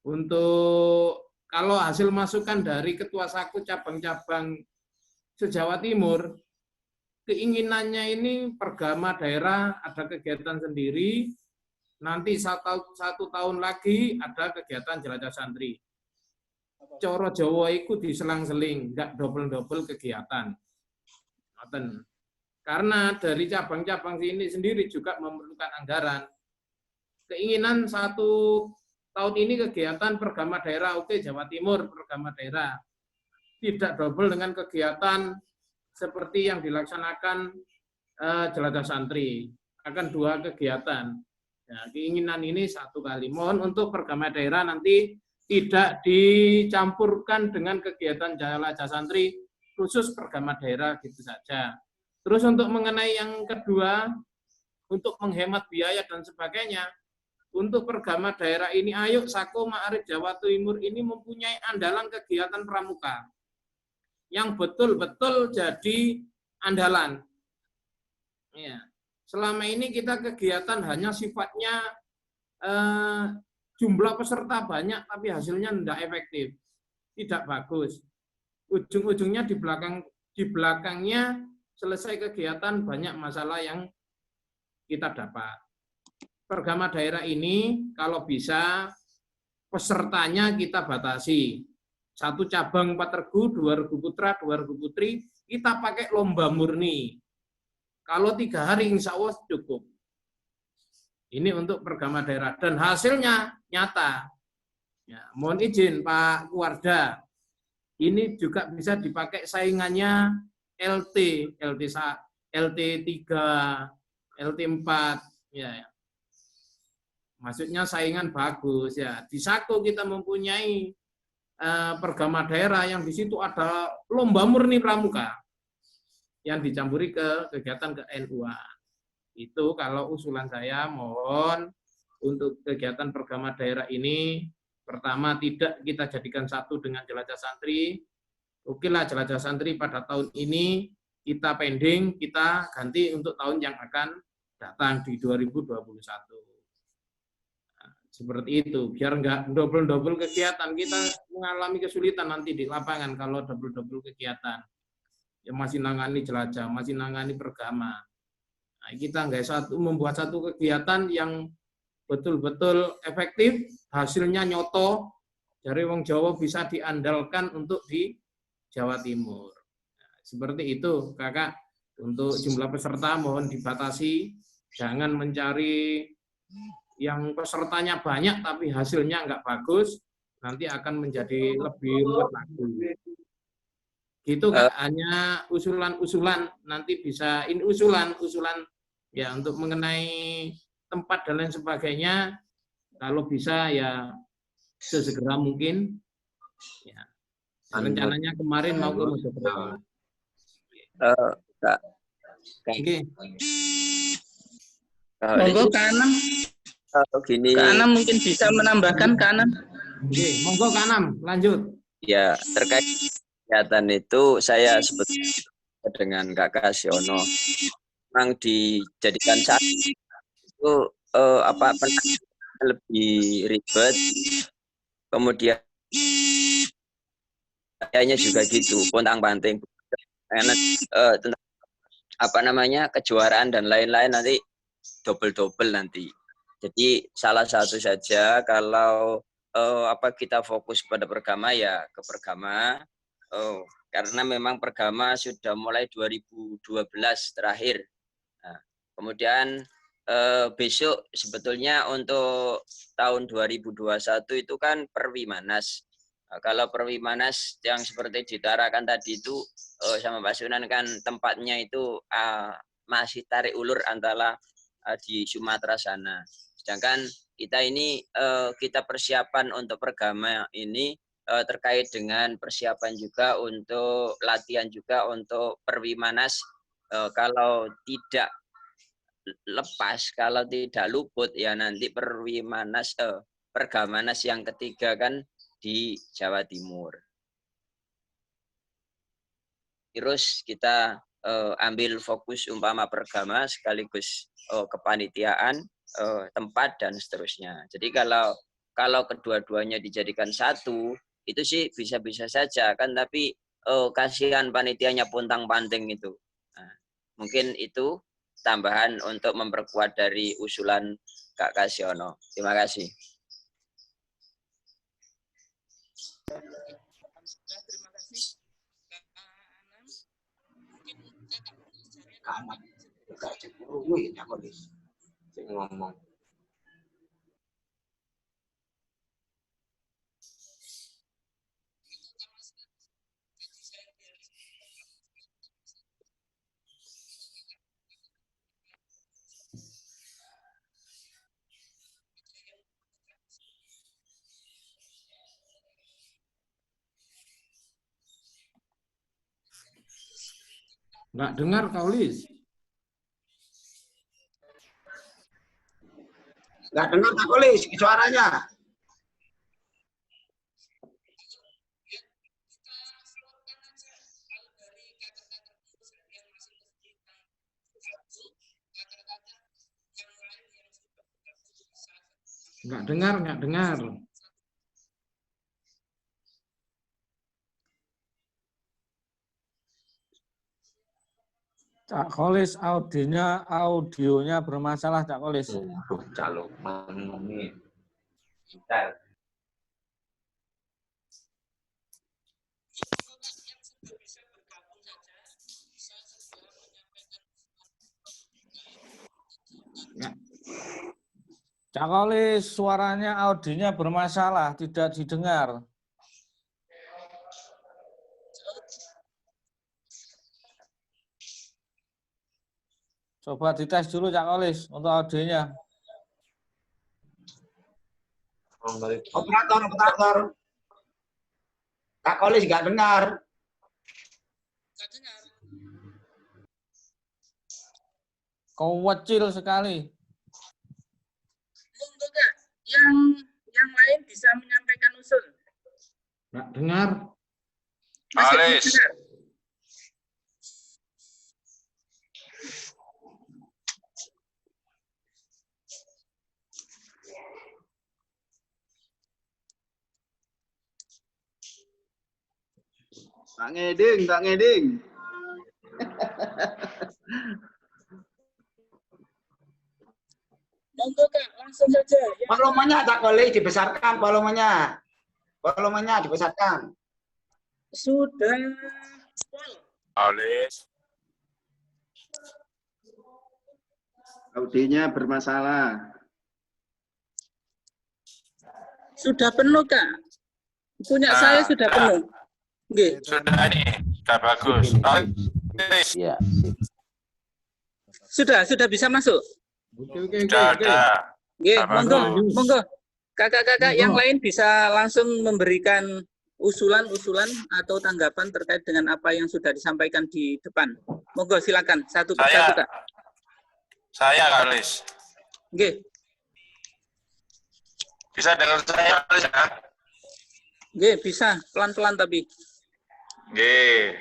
Untuk kalau hasil masukan dari Ketua Sako cabang-cabang se-Jawa Timur, keinginannya ini Pergama daerah ada kegiatan sendiri, nanti satu tahun lagi ada kegiatan jelajah santri. Coro Jawa itu diselang-seling, nggak double-double kegiatan. Karena dari cabang-cabang ini sendiri juga memerlukan anggaran. Keinginan satu tahun ini kegiatan Pergama daerah, oke Jawa Timur Pergama daerah. Tidak double dengan kegiatan seperti yang dilaksanakan jelajah santri. Akan 2 kegiatan. Ya, keinginan ini satu kali. Mohon untuk Pergama daerah nanti tidak dicampurkan dengan kegiatan jelajah santri, khusus Pergama daerah gitu saja. Terus untuk mengenai yang kedua, untuk menghemat biaya dan sebagainya, untuk Pergama daerah ini, ayo Sako Ma'arif Jawa Timur ini mempunyai andalan kegiatan pramuka yang betul-betul jadi andalan. Ya. Selama ini kita kegiatan hanya sifatnya jumlah peserta banyak, tapi hasilnya tidak efektif, tidak bagus. Ujung-ujungnya di belakangnya selesai kegiatan banyak masalah yang kita dapat. Pergama daerah ini kalau bisa pesertanya kita batasi. 1 cabang 4 regu, 2 regu putra, 2 regu putri, kita pakai lomba murni. Kalau 3 hari insya Allah cukup. Ini untuk Pergama daerah dan hasilnya nyata. Ya, mohon izin Pak Warda, ini juga bisa dipakai saingannya LT 3, LT 4, ya. Maksudnya saingan bagus ya. Di Sako kita mempunyai Pergama daerah yang di situ ada lomba murni pramuka. yang dicampuri ke kegiatan ke-NU-an. Itu kalau usulan saya, mohon untuk kegiatan pergama daerah ini, pertama tidak kita jadikan satu dengan jelajah santri. Oke lah, jelajah santri pada tahun ini kita pending, kita ganti untuk tahun yang akan datang di 2021. Nah, seperti itu, biar nggak double-double kegiatan. Kita mengalami kesulitan nanti di lapangan kalau double-double kegiatan. Ya masih nangani jelajah, masih nangani pergama. Nah, kita nggak membuat satu kegiatan yang betul-betul efektif, hasilnya nyoto, dari wong Jawa bisa diandalkan untuk di Jawa Timur. Nah, seperti itu, Kakak. Untuk jumlah peserta mohon dibatasi, jangan mencari yang pesertanya banyak tapi hasilnya nggak bagus, nanti akan menjadi lebih ruwet lagi. Gitu Kak, hanya usulan-usulan, nanti bisa ini usulan ya untuk mengenai tempat dan lain sebagainya, kalau bisa ya sesegera mungkin. Ya. Rencananya kemarin mau ke Mojokerto. Kak. Oke. Monggo Kak Anam. Gini. Kak Anam mungkin bisa menambahkan Kak Anam. Oke, monggo Kak Anam, lanjut. Ya, terkait kegiatan itu saya sebetulnya dengan Kak Kasiono memang dijadikan satu itu lebih ribet, kemudian kayaknya juga gitu, pontang-panting, tentang kejuaraan dan lain-lain nanti double nanti. Jadi salah satu saja kalau kita fokus pada pergama ya ke pergama, karena memang pergama sudah mulai 2012 terakhir. Nah, kemudian besok sebetulnya untuk tahun 2021 itu kan Perwimanas. Nah, kalau Perwimanas yang seperti ditarakan tadi itu sama Pak Sunan kan tempatnya itu masih tarik ulur antara di Sumatera sana. Sedangkan kita ini kita persiapan untuk pergama ini terkait dengan persiapan juga untuk latihan juga untuk Perwimanas. Kalau tidak lepas, kalau tidak luput ya nanti Pergamanas yang ketiga kan di Jawa Timur. Terus kita ambil fokus umpama pergama sekaligus kepanitiaan, tempat dan seterusnya. Jadi kalau kedua-duanya dijadikan satu itu sih bisa-bisa saja kan, tapi kasihan panitianya pontang-panting itu. Nah, mungkin itu tambahan untuk memperkuat dari usulan Kak Kasiono. Terima kasih. Terima kasih Kak Anam. Ngomong. Nggak dengar, Kaulis. Nggak dengar Kak Kolis suaranya. Nggak dengar. Cak Kolis, audionya bermasalah, Cak Kolis. Calon ini. Bentar. Ya. Cak Kolis, suaranya audionya bermasalah, tidak didengar. Coba dites dulu Cak Kolis untuk audionya. Operator. Kak Kolis nggak dengar. Kecil sekali. Monggo Kak, yang lain bisa menyampaikan usul. Nggak dengar. Masih Alis. dengar? Pak Ngeding. Monggo Kak, langsung saja. Volumenya tak boleh dibesarkan, volumenya dibesarkan. Sudah full. Alis. Audionya bermasalah. Sudah penuh Kak. Punya saya sudah penuh. Nggih. Sudah ini, sudah bagus. Iya. Sudah bisa masuk. Sudah ada. Nggih, monggo. Bagus. Kakak-kakak yang lain bisa langsung memberikan usulan-usulan atau tanggapan terkait dengan apa yang sudah disampaikan di depan. Monggo silakan satu persatu Kak. Saya Alis. Nggih. Bisa dengar saya Alis ya? Nggih, bisa. Pelan-pelan tapi. Nggih.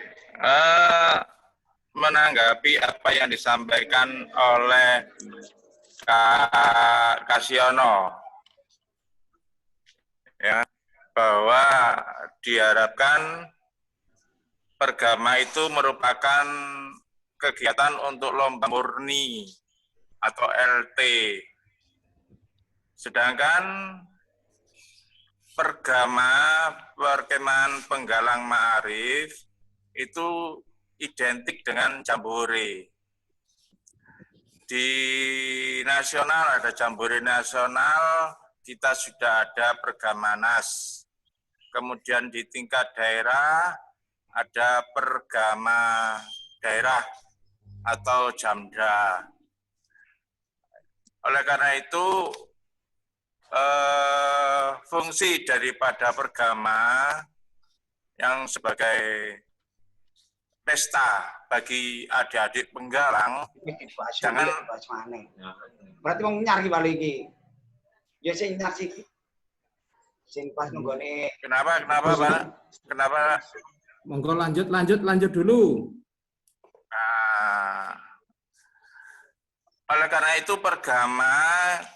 Menanggapi apa yang disampaikan oleh Kak Kasiono, ya, bahwa diharapkan Pergama itu merupakan kegiatan untuk lomba murni atau LT. Sedangkan Pergama, Perkemahan Penggalang Ma'arif, itu identik dengan jambore. Di nasional ada jambore nasional, kita sudah ada Pergamanas. Kemudian di tingkat daerah ada Pergama daerah atau Jamda. Oleh karena itu, fungsi daripada Pergama yang sebagai pesta bagi adik-adik penggalang, jangan berarti mau nyari balik iki. Ya sing nyari iki. Sing pas nunggone. Kenapa Pak? Kenapa? Monggo lanjut dulu. Nah, oleh karena itu Pergama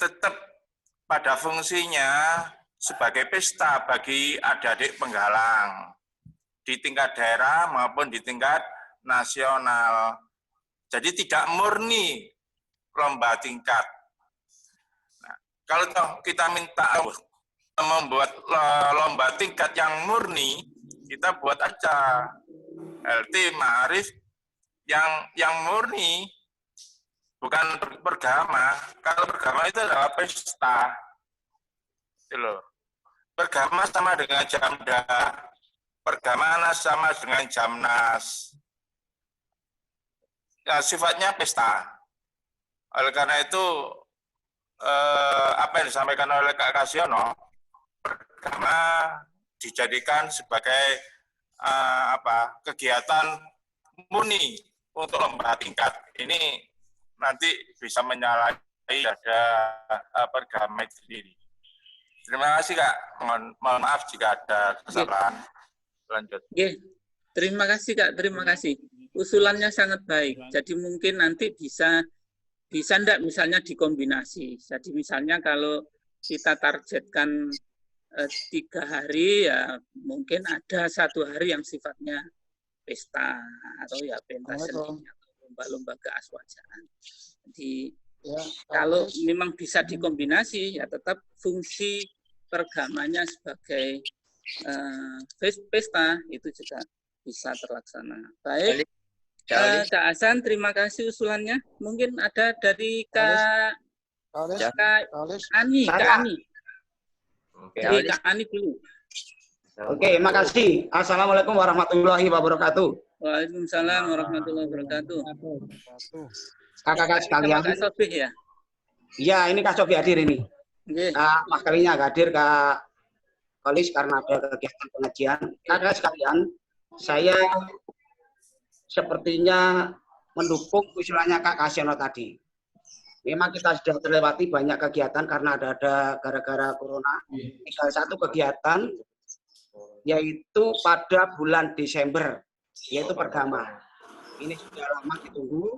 tetap pada fungsinya sebagai pesta bagi adik-adik penggalang di tingkat daerah maupun di tingkat nasional. Jadi tidak murni lomba tingkat. Nah, kalau kita minta membuat lomba tingkat yang murni, kita buat aja LT Ma'arif yang murni, bukan Pergama. Kalau Pergama itu adalah pesta. Itu loh. Pergama sama dengan Jamda. Pergamanas sama dengan Jamnas. Ya, sifatnya pesta. Oleh karena itu, apa yang disampaikan oleh Kak Kasiono, Pergama dijadikan sebagai kegiatan murni untuk lomba tingkat. Ini nanti bisa menyalahi ada Pergama itu sendiri. Terima kasih Kak. Mohon maaf jika ada kesalahan. Lanjut. Terima kasih Kak, terima kasih. Usulannya sangat baik. Jadi mungkin nanti bisa enggak misalnya dikombinasi. Jadi misalnya kalau kita targetkan 3 hari, ya mungkin ada 1 hari yang sifatnya pesta atau ya pentas seni atau lomba-lomba keaswajaan. Jadi kalau memang bisa dikombinasi, ya tetap fungsi pergamanya sebagai pesta itu juga bisa terlaksana. Baik, Kak Hasan, terima kasih usulannya. Mungkin ada dari Kak Ani. Kak Ani. Oke, Kak Ani dulu. Oke, makasih. Assalamualaikum warahmatullahi wabarakatuh. Waalaikumsalam warahmatullahi wabarakatuh. Kakak-kakak sekalian. Kak Sobih ya? Iya, ini Kak Sobih hadir ini. Mas Kalinya hadir Kak Kolis karena ada kegiatan pengajian. Kakak sekalian, saya sepertinya mendukung usulannya Kak Kasiono tadi. Memang kita sudah terlewati banyak kegiatan karena ada gara-gara corona. Tinggal satu kegiatan, yaitu pada bulan Desember, yaitu Pergama. Ini sudah lama ditunggu.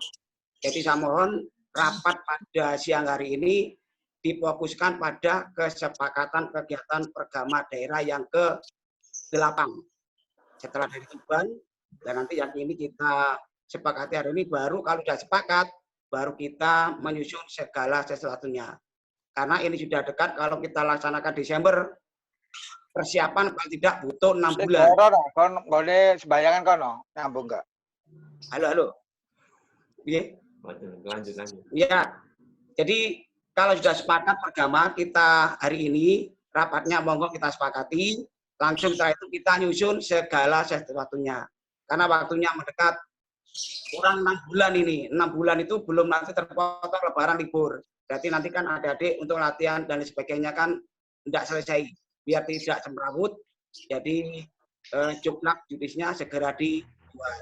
Jadi saya mohon rapat pada siang hari ini difokuskan pada kesepakatan kegiatan Pergama daerah yang ke-8. Setelah dari Tuban, dan nanti yang ini kita sepakati hari ini, baru kalau sudah sepakat, baru kita menyusun segala sesuatunya. Karena ini sudah dekat, kalau kita laksanakan Desember, persiapan paling tidak butuh 6 bulan. Boleh sebayangan kono, nyambung enggak? Halo. Iya. Lanjut. Ya, jadi kalau sudah sepakat Pergama, kita hari ini rapatnya monggo kita sepakati, langsung setelah itu kita nyusun segala sesuatunya. Karena waktunya mendekat, kurang 6 bulan ini. 6 bulan itu belum nanti terpotong lebaran libur. Berarti nanti kan adik-adik untuk latihan dan sebagainya kan tidak selesai. Biar tidak semrawut, jadi juknak judisnya segera dibuat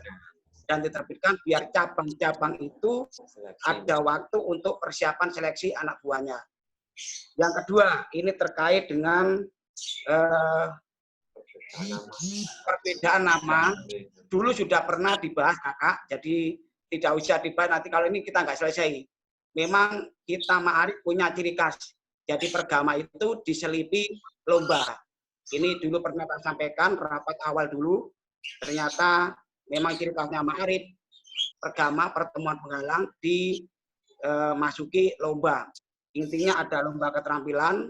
dan diterbitkan biar cabang-cabang itu ada waktu untuk persiapan seleksi anak buahnya. Yang kedua, ini terkait dengan perbedaan nama. Dulu sudah pernah dibahas kakak, jadi tidak usah dibahas nanti kalau ini kita nggak selesai. Memang kita Ma'arif punya ciri khas. Jadi Pergama itu diselipi lomba. Ini dulu pernah saya sampaikan rapat awal dulu. Ternyata memang ciri khasnya Ma'arif Pergama pertemuan penghalang dimasuki lomba. Intinya ada lomba keterampilan,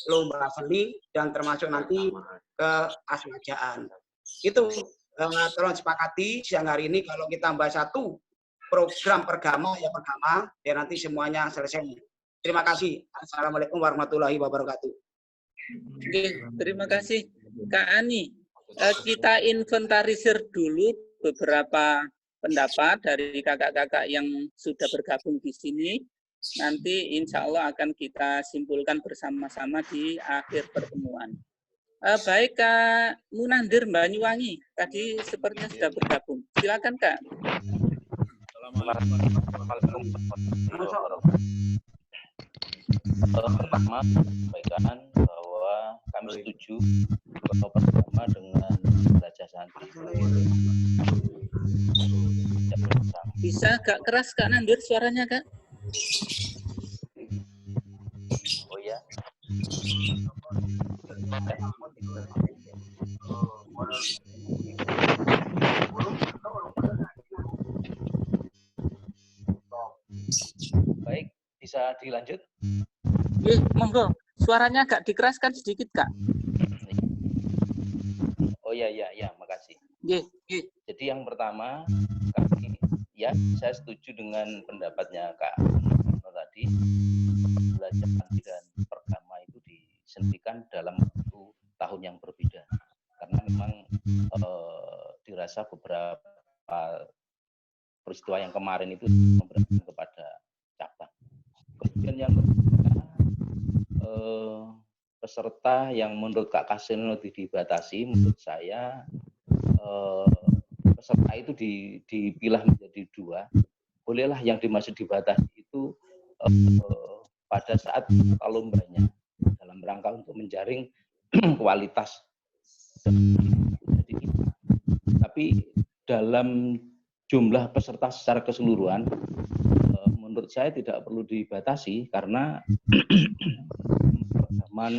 lomba seni, dan termasuk nanti keasmajaan. Itu tolong sepakati siang hari ini kalau kita bahas satu program Pergama ya Pergama, biar nanti semuanya selesai. Terima kasih. Assalamualaikum warahmatullahi wabarakatuh. Oke, terima kasih Kak Ani. Kita inventarisir dulu beberapa pendapat dari kakak-kakak yang sudah bergabung di sini. Nanti insya Allah akan kita simpulkan bersama-sama di akhir pertemuan. Baik Kak Munandir Banyuwangi, tadi sepertinya sudah bergabung. Silakan Kak. Pertama, sampaikan bahwa kami setuju bahwa Pergama dengan Raja Santri. Bisa agak keras Kak Nandir suaranya Kak? Oh ya. Baik, bisa dilanjut? Monggo, suaranya agak dikeraskan sedikit Kak. Oh ya, makasih. Jadi yang pertama, saya setuju dengan pendapatnya Kak Nono tadi. Belajar Santri dan Pergama itu disentikan dalam tahun yang berbeda. Karena memang dirasa beberapa peristiwa yang kemarin itu memberikan kepada cabang. Kemudian yang kedua, peserta yang menurut Kak Kasino dibatasi, menurut saya peserta itu dipilah menjadi 2. Bolehlah yang dimaksud dibatasi itu pada saat lombanya dalam rangka untuk menjaring kualitas. Tapi dalam jumlah peserta secara keseluruhan, menurut saya tidak perlu dibatasi karena agama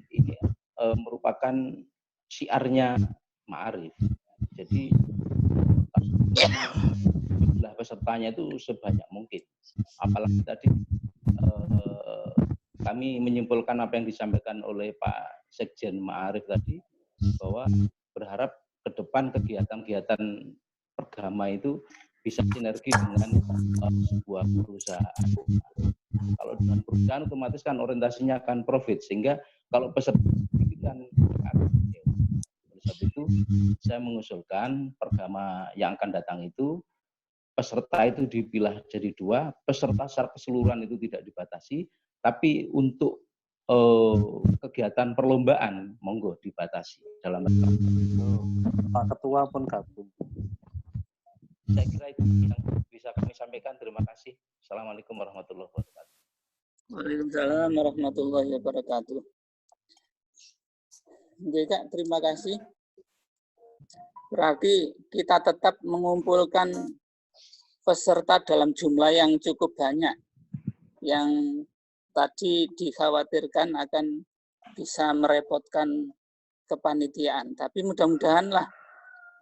ini merupakan syiarnya Ma'arif. Jadi jumlah pesertanya itu sebanyak mungkin. Apalagi tadi kami menyimpulkan apa yang disampaikan oleh Pak Sekjen Ma'arif tadi, bahwa berharap ke depan kegiatan-kegiatan Pergama itu bisa sinergi dengan sebuah perusahaan. Kalau dengan perusahaan otomatis kan orientasinya akan profit, sehingga kalau peserta kan oleh sebab itu saya mengusulkan Pergama yang akan datang itu peserta itu dipilah jadi 2, peserta secara keseluruhan itu tidak dibatasi, tapi untuk kegiatan perlombaan monggo dibatasi dalam Pak Ketua pun gabung. Saya kira itu yang bisa kami sampaikan. Terima kasih. Assalamualaikum warahmatullahi wabarakatuh. Waalaikumsalam warahmatullahi wabarakatuh. Oke, Kak, terima kasih. Berarti kita tetap mengumpulkan peserta dalam jumlah yang cukup banyak, yang tadi dikhawatirkan akan bisa merepotkan kepanitiaan. Tapi mudah-mudahan lah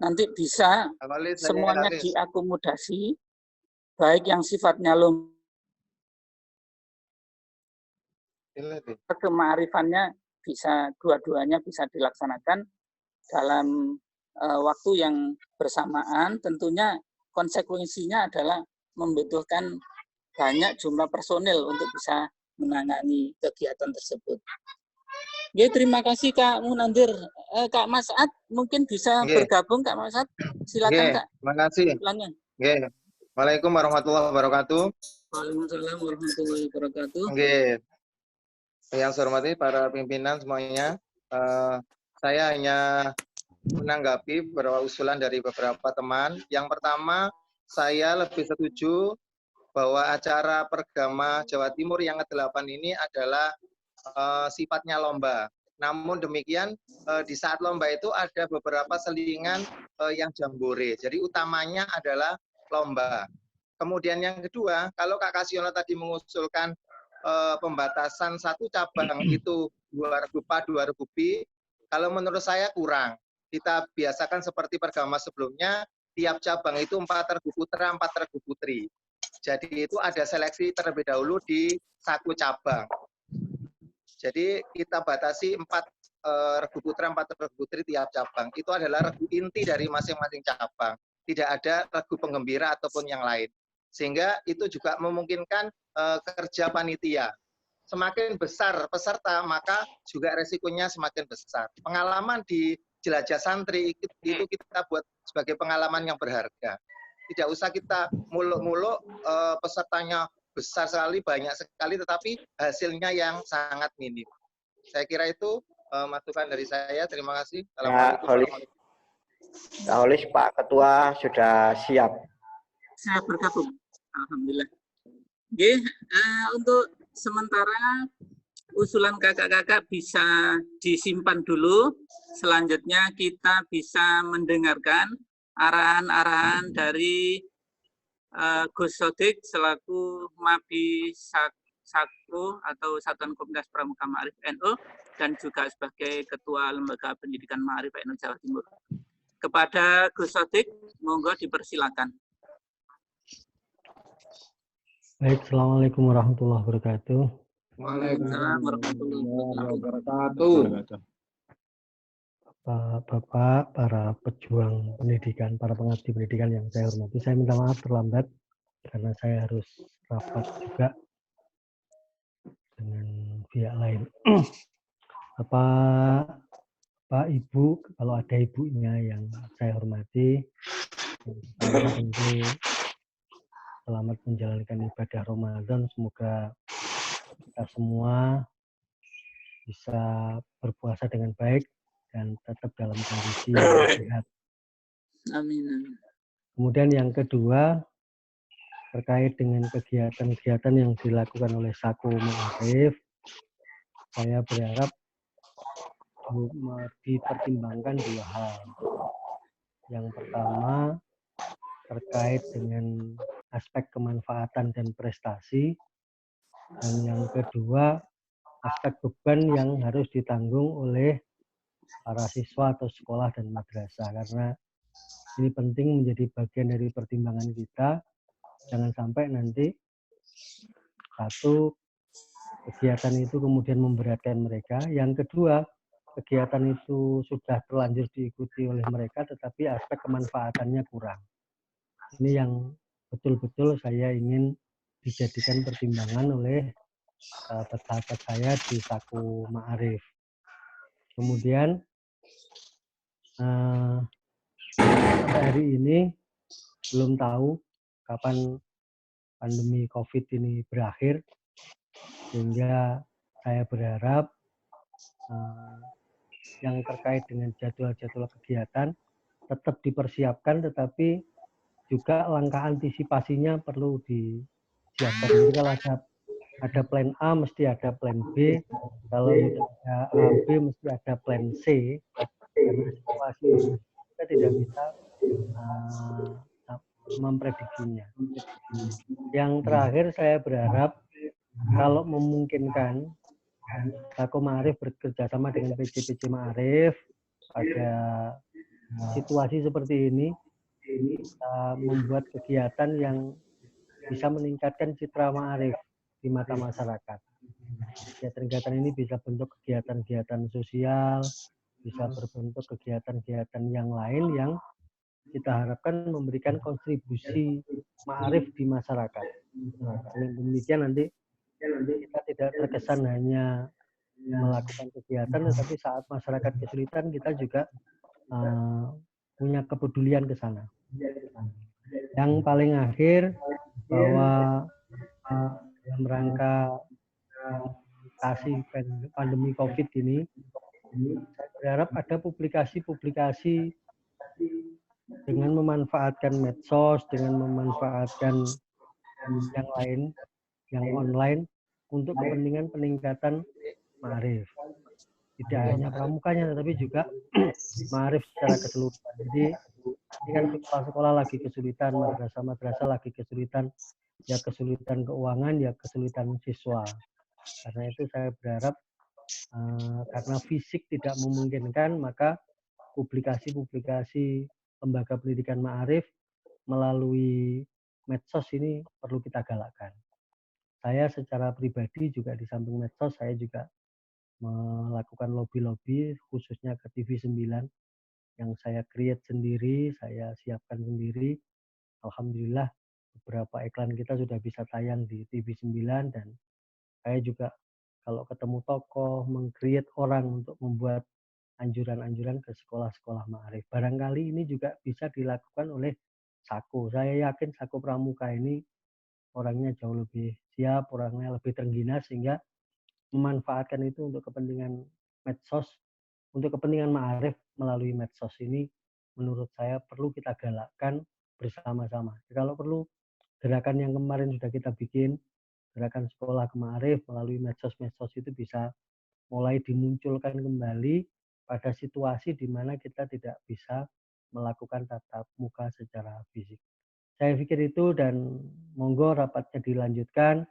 nanti bisa semuanya diakomodasi, baik yang sifatnya kema'rifannya bisa dua-duanya bisa dilaksanakan dalam waktu yang bersamaan. Tentunya konsekuensinya adalah membutuhkan banyak jumlah personil untuk bisa menangani kegiatan tersebut. Oke, terima kasih Kak Munandir. Kak Mas'ad mungkin bisa bergabung, Kak Mas'ad. Silakan Kak. Terima kasih. Waalaikumsalam warahmatullahi wabarakatuh. Waalaikumsalam warahmatullahi wabarakatuh. Yang saya hormati para pimpinan semuanya, saya hanya menanggapi beberapa usulan dari beberapa teman. Yang pertama, saya lebih setuju bahwa acara Pergama Jawa Timur yang ke-8 ini adalah sifatnya lomba. Namun demikian, di saat lomba itu ada beberapa selingan yang jambore. Jadi utamanya adalah lomba. Kemudian yang kedua, kalau Kak Kasiono tadi mengusulkan pembatasan satu cabang itu 2.000 PA, 2.000 BI, kalau menurut saya kurang. Kita biasakan seperti Pergama sebelumnya, tiap cabang itu 4.000 putra, 4.000 putri. Jadi itu ada seleksi terlebih dahulu di satu cabang. Jadi kita batasi 4.000 putra, 4.000 putri tiap cabang. Itu adalah regu inti dari masing-masing cabang. Tidak ada regu penggembira ataupun yang lain. Sehingga itu juga memungkinkan kerja panitia. Semakin besar peserta, maka juga resikonya semakin besar. Pengalaman di jelajah santri itu kita buat sebagai pengalaman yang berharga. Tidak usah kita muluk-muluk pesertanya besar sekali, banyak sekali, tetapi hasilnya yang sangat minim. Saya kira itu masukan dari saya. Terima kasih. Holis, Pak Ketua sudah siap. Saya bergabung. Alhamdulillah. Oke, untuk sementara usulan kakak-kakak bisa disimpan dulu. Selanjutnya kita bisa mendengarkan arahan-arahan dari Gus Sodik selaku Mabi Sakro atau Satuan Komunitas Pramuka Ma'arif NU dan juga sebagai Ketua Lembaga Pendidikan Ma'arif NU Jawa Timur. Kepada Gus Sodik, monggo dipersilakan. Baik, Assalamualaikum warahmatullahi wabarakatuh. Waalaikumsalam warahmatullahi wabarakatuh. Bapak, para pejuang pendidikan, para pengabdi pendidikan yang saya hormati, saya minta maaf terlambat karena saya harus rapat juga dengan pihak lain. Pak, Ibu, kalau ada ibunya yang saya hormati, tentu selamat menjalankan ibadah Ramadan. Semoga kita semua bisa berpuasa dengan baik dan tetap dalam kondisi yang sehat. Amin. Kemudian yang kedua, terkait dengan kegiatan-kegiatan yang dilakukan oleh Saku Ma'arif, saya berharap dipertimbangkan dua hal. Yang pertama, terkait dengan aspek kemanfaatan dan prestasi. Dan yang kedua, aspek beban yang harus ditanggung oleh para siswa atau sekolah dan madrasah. Karena ini penting menjadi bagian dari pertimbangan kita. Jangan sampai nanti satu, kegiatan itu kemudian memberatkan mereka. Yang kedua, kegiatan itu sudah terlanjur diikuti oleh mereka, tetapi aspek kemanfaatannya kurang. Ini yang betul-betul saya ingin dijadikan pertimbangan oleh sahabat-sahabat saya di Saku Ma'arif. Kemudian sampai hari ini belum tahu kapan pandemi COVID ini berakhir, sehingga saya berharap yang terkait dengan jadwal-jadwal kegiatan tetap dipersiapkan, tetapi juga langkah antisipasinya perlu disiapkan. Jadi kalau ada plan A, mesti ada plan B. Kalau tidak ada A, B, mesti ada plan C. Karena situasi kita tidak bisa memprediksinya. Yang terakhir saya berharap kalau memungkinkan Sako Ma'arif bekerja sama dengan PJ Ma'arif pada situasi seperti ini, kita membuat kegiatan yang bisa meningkatkan citra Ma'arif di mata masyarakat. Kegiatan-kegiatan ini bisa bentuk kegiatan-kegiatan sosial, bisa berbentuk kegiatan-kegiatan yang lain yang kita harapkan memberikan kontribusi Ma'arif di masyarakat. Dengan demikian nanti kita tidak terkesan hanya melakukan kegiatan, tetapi saat masyarakat kesulitan kita juga punya kepedulian ke sana. Yang paling akhir, bahwa dalam rangka mengatasi pandemi COVID ini, saya berharap ada publikasi-publikasi dengan memanfaatkan medsos, dengan memanfaatkan yang lain, yang online, untuk kepentingan peningkatan Ma'arif. Tidak hanya pramukanya, tetapi juga Ma'arif secara keseluruhan. Jadi, ini kan sekolah-sekolah lagi kesulitan, madrasah-madrasah lagi kesulitan, ya kesulitan keuangan, ya kesulitan siswa. Karena itu saya berharap, karena fisik tidak memungkinkan, maka publikasi-publikasi lembaga pendidikan Ma'arif melalui medsos ini perlu kita galakkan. Saya secara pribadi juga di samping medsos, saya juga melakukan lobby-lobby khususnya ke TV 9 yang saya create sendiri, saya siapkan sendiri. Alhamdulillah beberapa iklan kita sudah bisa tayang di TV 9 dan saya juga kalau ketemu tokoh, meng-create orang untuk membuat anjuran-anjuran ke sekolah-sekolah Ma'arif. Barangkali ini juga bisa dilakukan oleh Sako. Saya yakin Sako Pramuka ini orangnya jauh lebih siap, orangnya lebih terengginas, sehingga memanfaatkan itu untuk kepentingan medsos, untuk kepentingan Ma'arif melalui medsos ini, menurut saya perlu kita galakkan bersama-sama. Kalau perlu, gerakan yang kemarin sudah kita bikin, gerakan sekolah ke Ma'arif melalui medsos-medsos itu bisa mulai dimunculkan kembali pada situasi di mana kita tidak bisa melakukan tatap muka secara fisik. Saya pikir itu, dan monggo rapatnya dilanjutkan.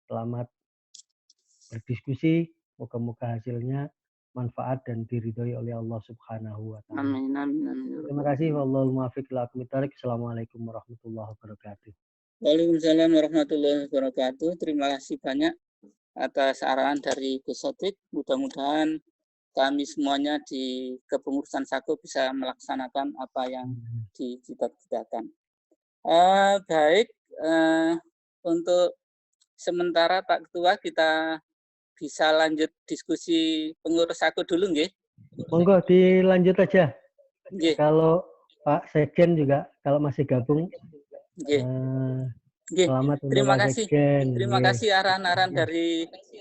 Selamat berdiskusi, moga-moga hasilnya manfaat dan diridhoi oleh Allah Subhanahu wa Ta'ala. Amin, amin, amin. Terima kasih. Wallahul muwaffiq ila aqwamit thoriq. Assalamualaikum warahmatullahi wabarakatuh. Waalaikumsalam warahmatullahi wabarakatuh. Terima kasih banyak atas arahan dari Gus Sodik. Mudah-mudahan kami semuanya di kepengurusan Sako bisa melaksanakan apa yang dicita-citakan. Baik, untuk sementara Pak Ketua kita bisa lanjut diskusi pengurus Sako dulu, nggih? Monggo dilanjut aja. Nggih. Kalau Pak Sekjen juga kalau masih gabung. Nggih. Nggih. Selamat untuk Terima Pak kasih. Sekjen. Terima Nggih. kasih arahan-arahan dari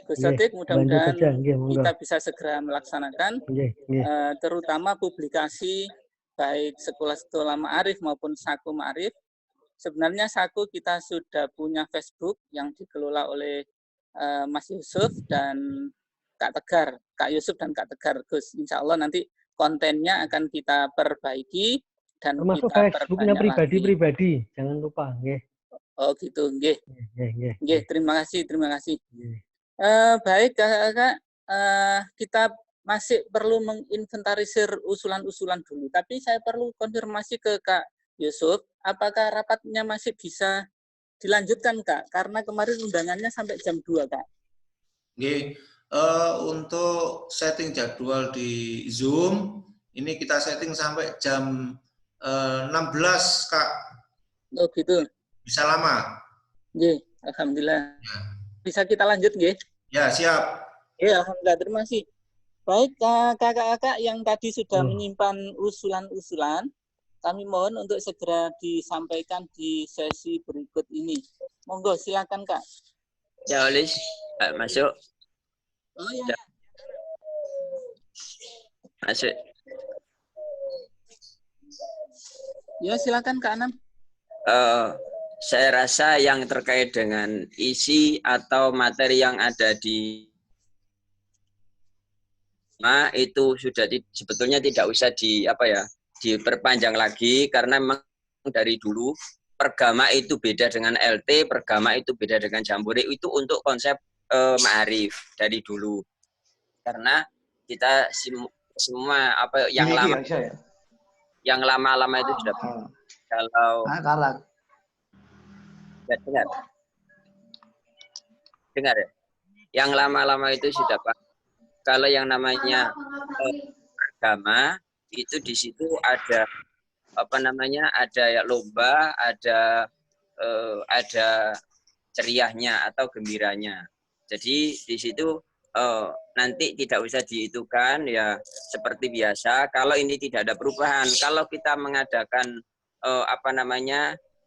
Gus Nggih, Sodik. Mudah-mudahan lanjut aja. Nggih, monggo. kita bisa segera melaksanakan, Nggih, nggih. Terutama publikasi baik sekolah-sekolah Ma'arif maupun Sako Ma'arif. Sebenarnya Sako kita sudah punya Facebook yang dikelola oleh Mas Yusuf dan Kak Tegar, Kak Yusuf dan Kak Tegar. Gus, insya Allah nanti kontennya akan kita perbaiki dan Termasuk kita Facebooknya perbanyak lagi. pribadi-pribadi, jangan lupa, nggih. Oh gitu, nggih. Nggih. Nggih, terima kasih, terima kasih. Baik, Kakak, kita masih perlu menginventarisir usulan-usulan dulu. Tapi saya perlu konfirmasi ke Kak Yusuf, apakah rapatnya masih bisa dilanjutkan, Kak? Karena kemarin undangannya sampai jam 2, Kak. Oke, untuk setting jadwal di Zoom, ini kita setting sampai jam 16, Kak. Oh gitu. Bisa lama. Nggih, alhamdulillah. Ya. Bisa kita lanjut, nggih? Ya, siap. Ya, alhamdulillah, terima kasih. Baik, kakak-kakak yang tadi sudah menyimpan usulan-usulan, kami mohon untuk segera disampaikan di sesi berikut ini. Monggo, silakan, Kak. Ya, Olis, masuk. Oh ya. Masuk. Ya, silakan Kak Anam. saya rasa yang terkait dengan isi atau materi yang ada di itu sudah sebetulnya tidak usah diperpanjang lagi, karena memang dari dulu pergama itu beda dengan LT, pergama itu beda dengan jambore, itu untuk konsep ma'arif dari dulu. Karena kita semua yang lama yang lama-lama itu sudah kalau dengar ya, yang lama-lama itu sudah kalau yang namanya agama itu di situ ada ada lomba, ada ceriahnya atau gembiranya. Jadi di situ nanti tidak usah dihitungkan ya, seperti biasa. Kalau ini tidak ada perubahan, kalau kita mengadakan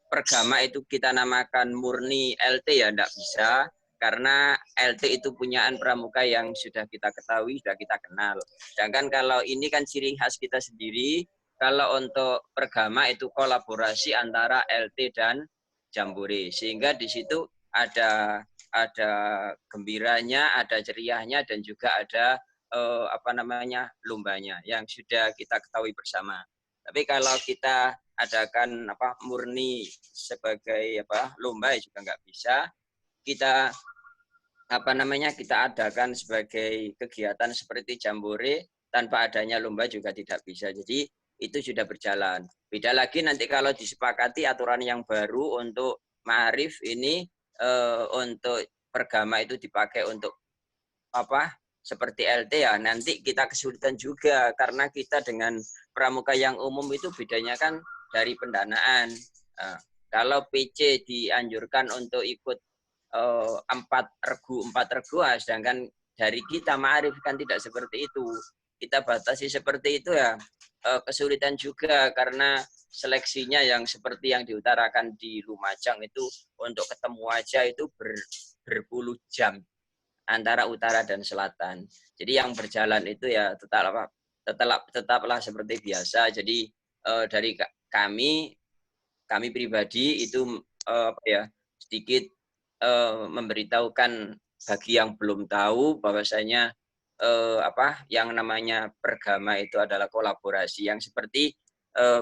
pergama itu kita namakan murni LT ya tidak bisa, karena LT itu punyaan pramuka yang sudah kita ketahui, sudah kita kenal. Sedangkan kalau ini kan ciri khas kita sendiri. Kalau untuk pergama itu kolaborasi antara LT dan jambore, sehingga di situ ada gembiranya, ada ceriahnya, dan juga ada lombanya yang sudah kita ketahui bersama. Tapi kalau kita adakan murni sebagai lomba juga nggak bisa. Kita kita adakan sebagai kegiatan seperti jambore tanpa adanya lomba juga tidak bisa. Jadi itu sudah berjalan. Beda lagi nanti kalau disepakati aturan yang baru untuk ma'arif ini, untuk pergama itu dipakai untuk seperti LT ya, nanti kita kesulitan juga, karena kita dengan pramuka yang umum itu bedanya kan dari pendanaan. Kalau PC dianjurkan untuk ikut 4 regu, sedangkan dari kita ma'arif kan tidak seperti itu. Kita batasi seperti itu ya, kesulitan juga, karena seleksinya yang seperti yang diutarakan di Lumajang itu untuk ketemu aja itu berpuluh jam antara utara dan selatan. Jadi yang berjalan itu ya tetaplah seperti biasa. Jadi dari kami pribadi itu sedikit memberitahukan bagi yang belum tahu bahwasanya yang namanya pergama itu adalah kolaborasi yang seperti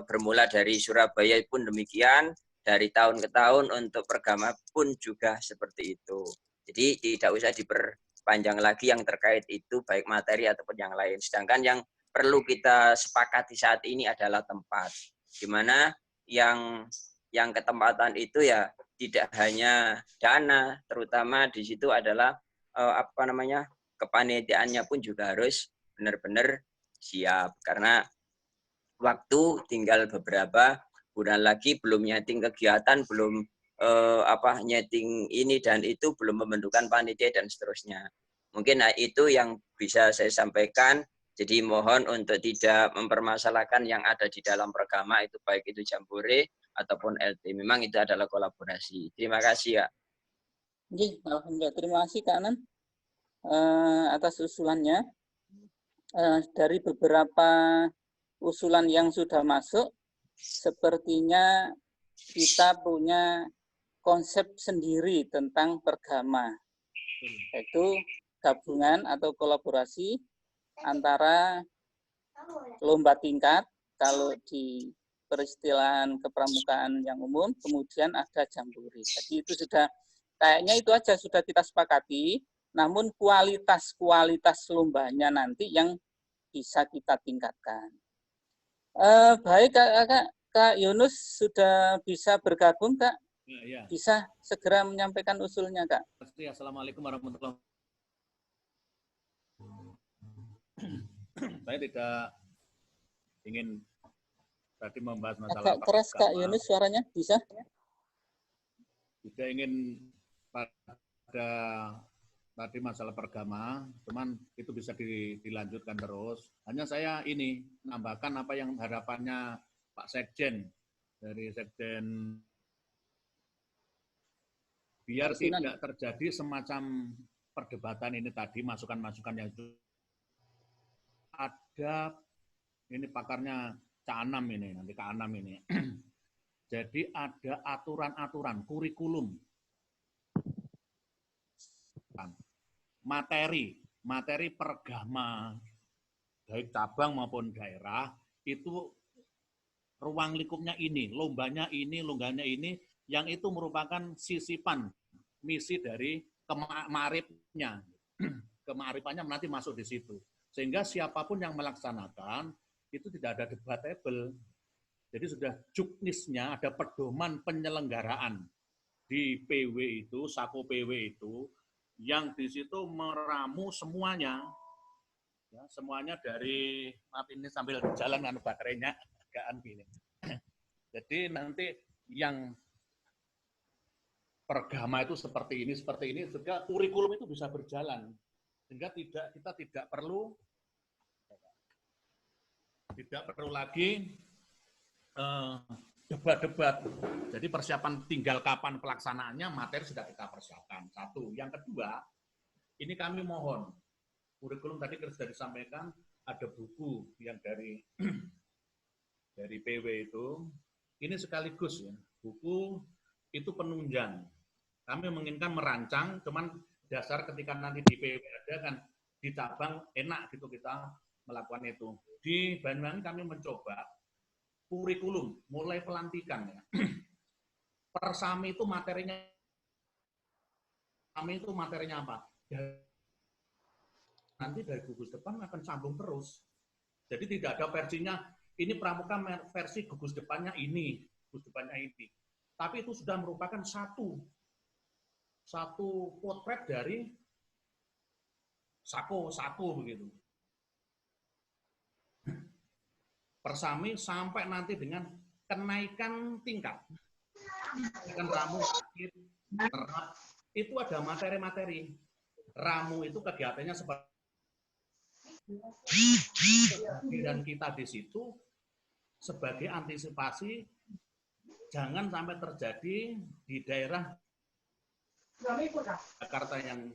bermula dari Surabaya pun demikian, dari tahun ke tahun untuk pergama pun juga seperti itu. Jadi tidak usah diperpanjang lagi yang terkait itu, baik materi ataupun yang lain. Sedangkan yang perlu kita sepakati saat ini adalah tempat, di mana yang ketempatan itu ya tidak hanya dana, terutama di situ adalah kepanitiaannya pun juga harus benar-benar siap, karena waktu tinggal beberapa bulan lagi, belum nyeting kegiatan, belum nyeting ini dan itu, belum membentukan panitia dan seterusnya. Mungkin itu yang bisa saya sampaikan. Jadi mohon untuk tidak mempermasalahkan yang ada di dalam pergama itu, baik itu jambore ataupun LT. Memang itu adalah kolaborasi. Terima kasih ya. Alhamdulillah. Terima kasih Kak Anan atas usulannya. Dari beberapa usulan yang sudah masuk, sepertinya kita punya konsep sendiri tentang pergama, yaitu gabungan atau kolaborasi antara lomba tingkat, kalau di peristilahan kepramukaan yang umum, kemudian ada jambore. Jadi itu sudah, kayaknya itu aja sudah kita sepakati, namun kualitas lombanya nanti yang bisa kita tingkatkan. Baik Kak Yunus sudah bisa bergabung Kak? Ya. Bisa segera menyampaikan usulnya Kak? Assalamualaikum warahmatullahi wabarakatuh. Saya tidak ingin tadi membahas masalah agak keras Kak Yunus suaranya, bisa? Tidak ingin pada tadi masalah pergama, cuman itu bisa dilanjutkan terus. Hanya saya ini menambahkan apa yang harapannya Pak Sekjen dari Sekjen, biar tidak terjadi semacam perdebatan ini tadi, masukan-masukan yang itu ada, ini pakarnya Cak Anam ini, nanti Kak Anam ini. Jadi ada aturan-aturan, kurikulum, materi pergama, baik cabang maupun daerah, itu ruang lingkupnya ini, lombanya ini, yang itu merupakan sisipan misi dari kemaarifnya. Kemaarifannya nanti masuk di situ. Sehingga siapapun yang melaksanakan, itu tidak ada debatable. Jadi sudah juknisnya, ada pedoman penyelenggaraan di PW itu, Sako PW itu, yang di situ meramu semuanya. Ya, semuanya dari, maaf ini sambil jalan kan baterainya, agak gini. Jadi nanti yang pergama itu seperti ini, sehingga kurikulum itu bisa berjalan. Sehingga kita tidak perlu lagi debat-debat. Jadi persiapan tinggal kapan pelaksanaannya, materi sudah kita persiapkan. Satu. Yang kedua, ini kami mohon, kurikulum tadi sudah disampaikan, ada buku yang dari PW itu, ini sekaligus ya, buku itu penunjang. Kami menginginkan merancang, cuman dasar ketika nanti di PW ada kan, di cabang enak gitu kita melakukan itu. Di Banyuwangi kami mencoba kurikulum, mulai pelantikan ya. Persami itu materinya apa? Nanti dari gugus depan akan sambung terus. Jadi tidak ada versinya, ini pramuka versi gugus depannya ini, gugus depannya ini. Tapi itu sudah merupakan satu potret dari Sako begitu. Persami sampai nanti dengan kenaikan tingkat. Dengan ramu, terap, itu ada materi-materi. Ramu itu kegiatannya seperti dan kita di situ sebagai antisipasi jangan sampai terjadi di daerah Jakarta yang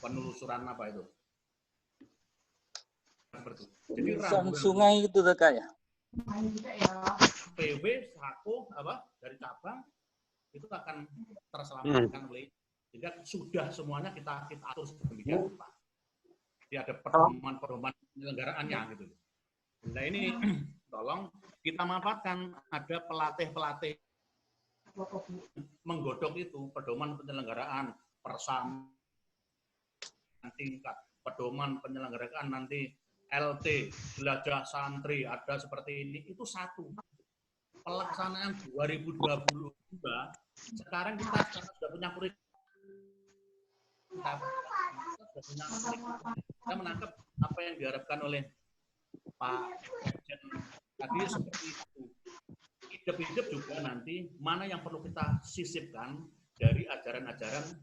penelusuran apa itu. Jadi sungai itu Kak ya. PW, Sako, dari cabang itu akan terselamatkan oleh, sehingga sudah semuanya kita atur sedemikian rupa. Jadi ada pedoman penyelenggaraannya gitu. Nah ini tolong kita manfaatkan, ada pelatih menggodok itu pedoman penyelenggaraan persam tingkat, pedoman penyelenggaraan nanti LT, jelajah santri, ada seperti ini, itu satu. Pelaksanaan 2022, sekarang kita sudah punya kurikulum. Kita menangkap apa yang diharapkan oleh Pak Sekjen tadi seperti itu. Hidup-hidup juga nanti, mana yang perlu kita sisipkan dari ajaran-ajaran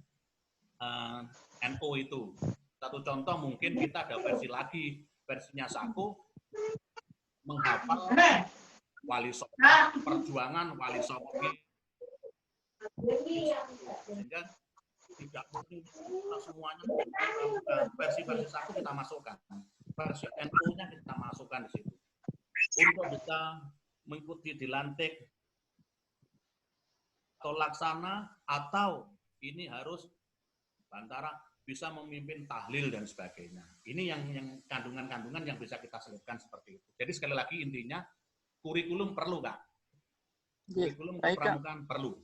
NU itu. Satu contoh mungkin kita ada versinya Sako, menghafal Wali Songo, perjuangan Wali Songo. Sehingga tidak mungkin kita semuanya versi-versi Sako kita masukkan. Versi NU-nya kita masukkan di situ. Untuk bisa mengikuti dilantik atau laksana, atau ini harus antara bisa memimpin tahlil dan sebagainya. Ini yang kandungan-kandungan yang bisa kita selipkan seperti itu. Jadi sekali lagi intinya kurikulum perlu, Kak. Kurikulum kepramukaan perlu.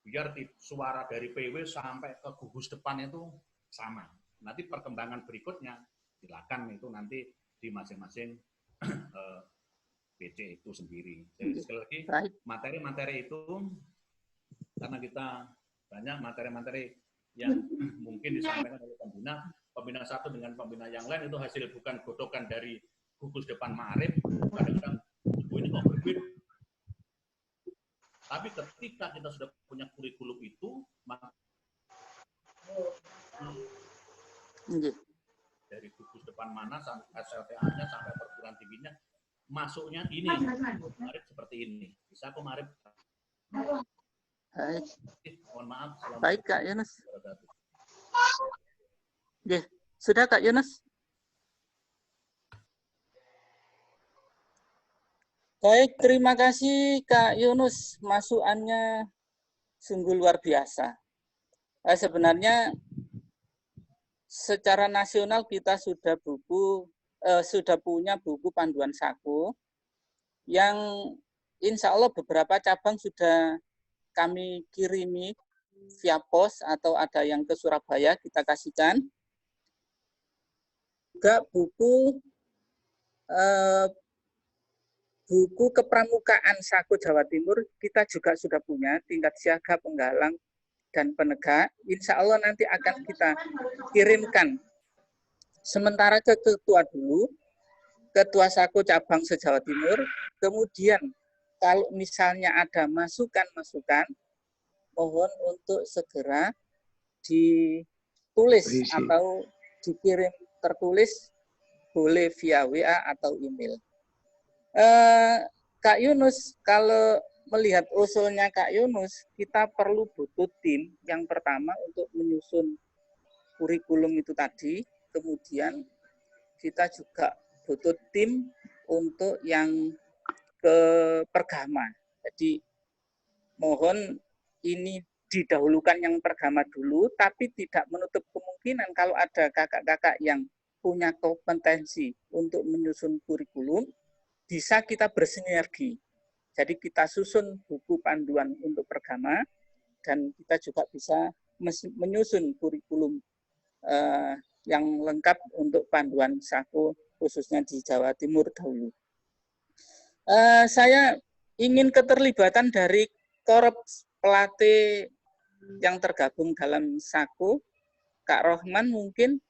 Biar suara dari PW sampai ke gugus depan itu sama. Nanti perkembangan berikutnya silakan itu nanti di masing-masing PC itu sendiri. Jadi sekali lagi materi-materi itu, karena kita banyak materi-materi yang mungkin disampaikan oleh pembina satu dengan pembina yang lain itu hasil bukan godokan dari gugus depan Ma'arif, kadang-kadang ini kok berbeda. Tapi ketika kita sudah punya kurikulum itu, maka dari gugus depan mana sampai SLTA-nya sampai perguruan tingginya masuknya ini Ma'arif seperti ini. Bisa aku Ma'arif. Baik. Mohon maaf. Baik Kak Yunus. Sudah Kak Yunus? Baik, terima kasih Kak Yunus. Masukannya sungguh luar biasa. Sebenarnya secara nasional kita sudah punya buku panduan SAKO yang insya Allah beberapa cabang sudah kami kirimi via pos atau ada yang ke Surabaya kita kasihkan. Juga buku kepramukaan SAKO Jawa Timur kita juga sudah punya tingkat siaga, penggalang, dan penegak. Insya Allah nanti akan kita kirimkan sementara ke ketua dulu, ketua SAKO cabang se-Jawa Timur. Kemudian kalau misalnya ada masukan-masukan, mohon untuk segera ditulis atau dikirim tertulis, boleh via WA atau email. Kak Yunus, kalau melihat usulnya Kak Yunus, kita perlu butuh tim yang pertama untuk menyusun kurikulum itu tadi, kemudian kita juga butuh tim untuk yang ke pergama. Jadi mohon ini didahulukan yang pergama dulu, tapi tidak menutup kemungkinan kalau ada kakak-kakak yang punya kompetensi untuk menyusun kurikulum, bisa kita bersinergi. Jadi kita susun buku panduan untuk pergama dan kita juga bisa menyusun kurikulum yang lengkap untuk panduan SAKO khususnya di Jawa Timur dahulu. Saya ingin keterlibatan dari korps pelatih yang tergabung dalam SAKO, Kak Rohman mungkin,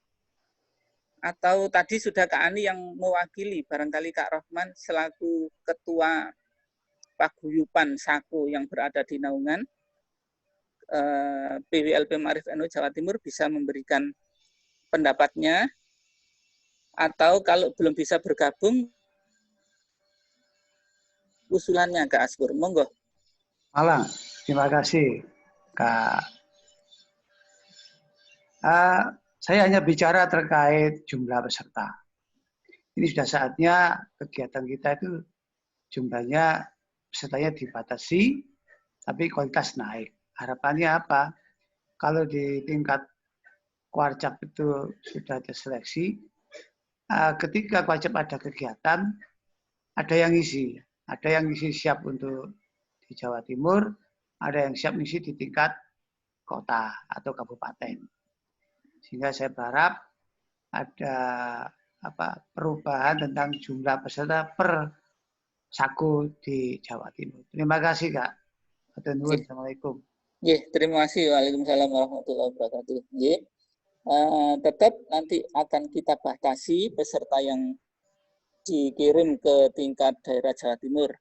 atau tadi sudah Kak Ani yang mewakili, barangkali Kak Rohman selaku Ketua Paguyuban SAKO yang berada di naungan PWLP Ma'arif NU Jawa Timur bisa memberikan pendapatnya, atau kalau belum bisa bergabung, usulannya Kak Askur. Monggo. Malang, terima kasih Kak. Saya hanya bicara terkait jumlah peserta. Ini sudah saatnya kegiatan kita itu jumlahnya pesertanya dibatasi, tapi kualitas naik. Harapannya apa? Kalau di tingkat Kuarcap itu sudah ada seleksi, ketika Kuarcap ada kegiatan, ada yang ngisi. Ada yang ngisi siap untuk di Jawa Timur, ada yang siap ngisi di tingkat kota atau kabupaten. Sehingga saya berharap ada perubahan tentang jumlah peserta per SAKO di Jawa Timur. Terima kasih Kak. Assalamualaikum. Terima kasih. Waalaikumsalam warahmatullahi wabarakatuh. Tetap nanti akan kita batasi peserta yang dikirim ke tingkat daerah Jawa Timur.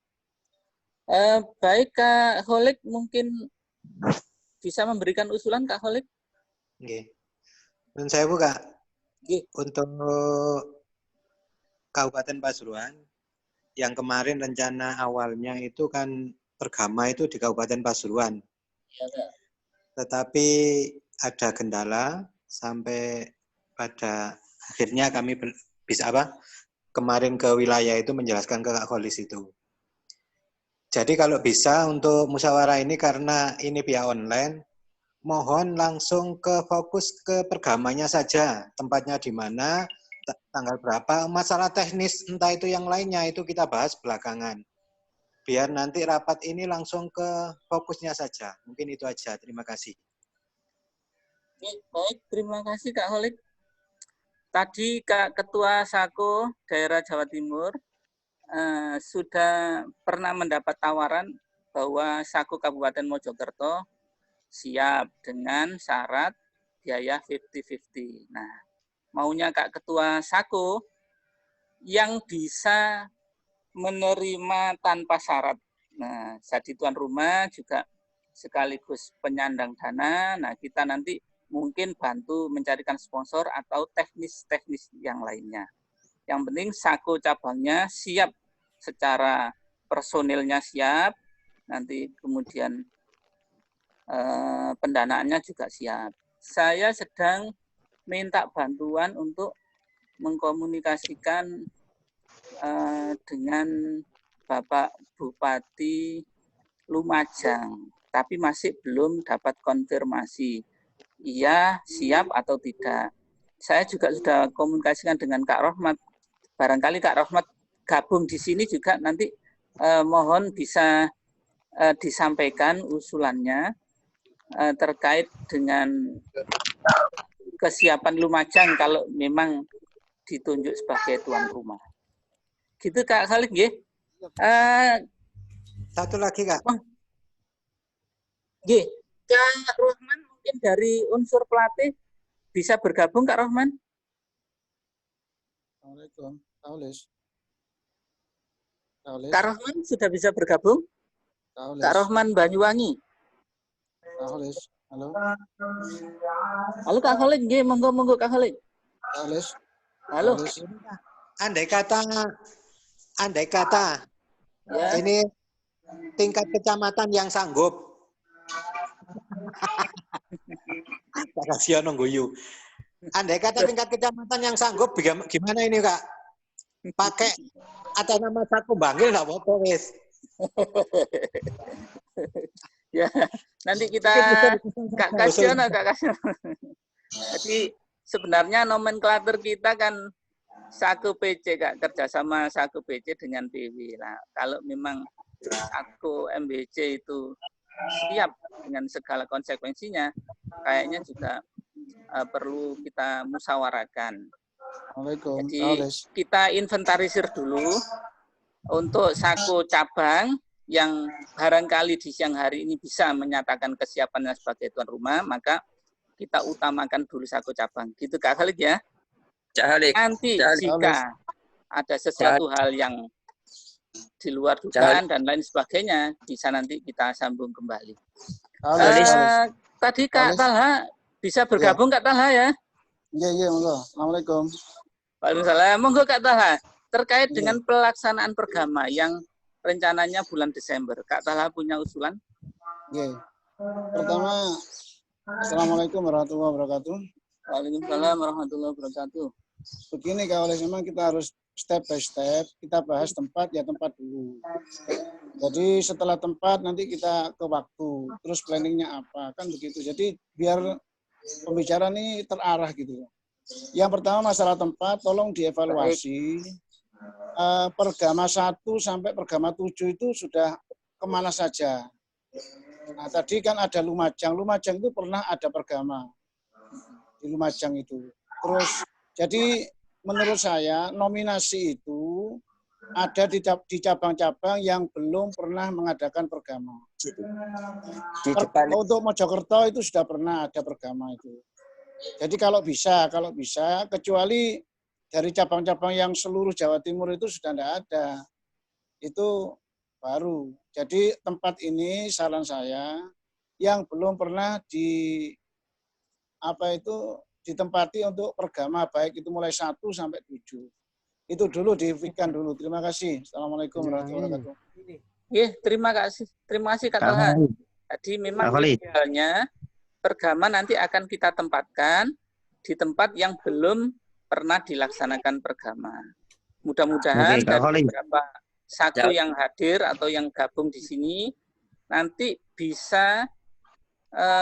Baik Kak Holik, mungkin bisa memberikan usulan Kak Holik? Menurut saya Bu Kak, untuk Kabupaten Pasuruan, yang kemarin rencana awalnya itu kan pergama itu di Kabupaten Pasuruan. Tetapi ada kendala sampai pada akhirnya kami bisa kemarin ke wilayah itu menjelaskan ke Kak Kholis itu. Jadi kalau bisa untuk musyawarah ini karena ini via online, mohon langsung ke fokus ke pergamanya saja, tempatnya di mana, tanggal berapa, masalah teknis entah itu yang lainnya itu kita bahas belakangan. Biar nanti rapat ini langsung ke fokusnya saja. Mungkin itu aja. Terima kasih. Baik, terima kasih Kak Holik. Tadi Kak Ketua SAKO daerah Jawa Timur sudah pernah mendapat tawaran bahwa SAKO Kabupaten Mojokerto siap dengan syarat biaya 50-50. Nah, maunya Kak Ketua SAKO yang bisa menerima tanpa syarat. Nah, jadi tuan rumah juga sekaligus penyandang dana. Nah, kita nanti mungkin bantu mencarikan sponsor atau teknis-teknis yang lainnya. Yang penting SAKO cabangnya siap secara personilnya siap, nanti kemudian pendanaannya juga siap. Saya sedang minta bantuan untuk mengkomunikasikan dengan Bapak Bupati Lumajang, tapi masih belum dapat konfirmasi. Iya, siap atau tidak. Saya juga sudah komunikasikan dengan Kak Rohmat. Barangkali Kak Rohmat gabung di sini juga nanti mohon bisa disampaikan usulannya terkait dengan kesiapan Lumajang kalau memang ditunjuk sebagai tuan rumah. Gitu Kak Khalid, nggih. Satu lagi Kak. Nggih, Kak Rohman mungkin dari unsur pelatih bisa bergabung Kak Rohman? Assalamualaikum, Kak Olis. Kak Rohman sudah bisa bergabung? Kak Rohman Banyuwangi. Kak Olis, halo. Halo Kak Khalid, nggih, monggo Kak Khalid. Kak Olis. Halo. Andai kata ya. Ini tingkat kecamatan yang sanggup. Kasihan nungguyu. Andai kata tingkat kecamatan yang sanggup, gimana ini Kak? Pakai atas nama Saku Bangil nggak apa-apa wis. Ya, nanti kita Kak Kasiono. Jadi sebenarnya nomenklatur kita kan Saku PC Kak, kerjasama Saku PC dengan PW. Nah, kalau memang Saku MBC itu siap dengan segala konsekuensinya, kayaknya juga perlu kita musyawarahkan. Jadi kita inventarisir dulu untuk Saku cabang yang barangkali di siang hari ini bisa menyatakan kesiapannya sebagai tuan rumah, maka kita utamakan dulu Saku cabang. Gitu Kak Khalid ya. Nanti jika ada sesuatu hal yang di luar dugaan dan lain sebagainya, bisa nanti kita sambung kembali. Tadi Kak Talha bisa bergabung Kak Talha ya? Iya, monggo. Assalamualaikum. Waalaikumsalam. Monggo Kak Talha, terkait dengan pelaksanaan pergama yang rencananya bulan Desember, Kak Talha punya usulan? Iya. Pertama, Assalamualaikum warahmatullahi wabarakatuh. Waalaikumsalam warahmatullahi wabarakatuh. Begini Kak Oles, memang kita harus step by step, kita bahas tempat dulu. Jadi setelah tempat nanti kita ke waktu, terus planningnya apa, kan begitu. Jadi biar pembicaraan ini terarah gitu. Yang pertama masalah tempat, tolong dievaluasi. Pergama 1 sampai pergama 7 itu sudah kemana saja. Nah tadi kan ada Lumajang itu pernah ada pergama di Lumajang itu. Terus jadi menurut saya nominasi itu ada di cabang-cabang yang belum pernah mengadakan pergama. Untuk Mojokerto itu sudah pernah ada pergama itu. Jadi kalau bisa, kecuali dari cabang-cabang yang seluruh Jawa Timur itu sudah tidak ada. Itu baru. Jadi tempat ini saran saya yang belum pernah ditempati untuk pergama, baik itu mulai 1 sampai 7. Itu dulu difikirkan dulu. Terima kasih. Assalamualaikum warahmatullahi wabarakatuh. Terima kasih Kak Talha. Jadi memang idealnya pergama nanti akan kita tempatkan di tempat yang belum pernah dilaksanakan pergama. Mudah-mudahan dari beberapa Saku yang hadir atau yang gabung di sini nanti bisa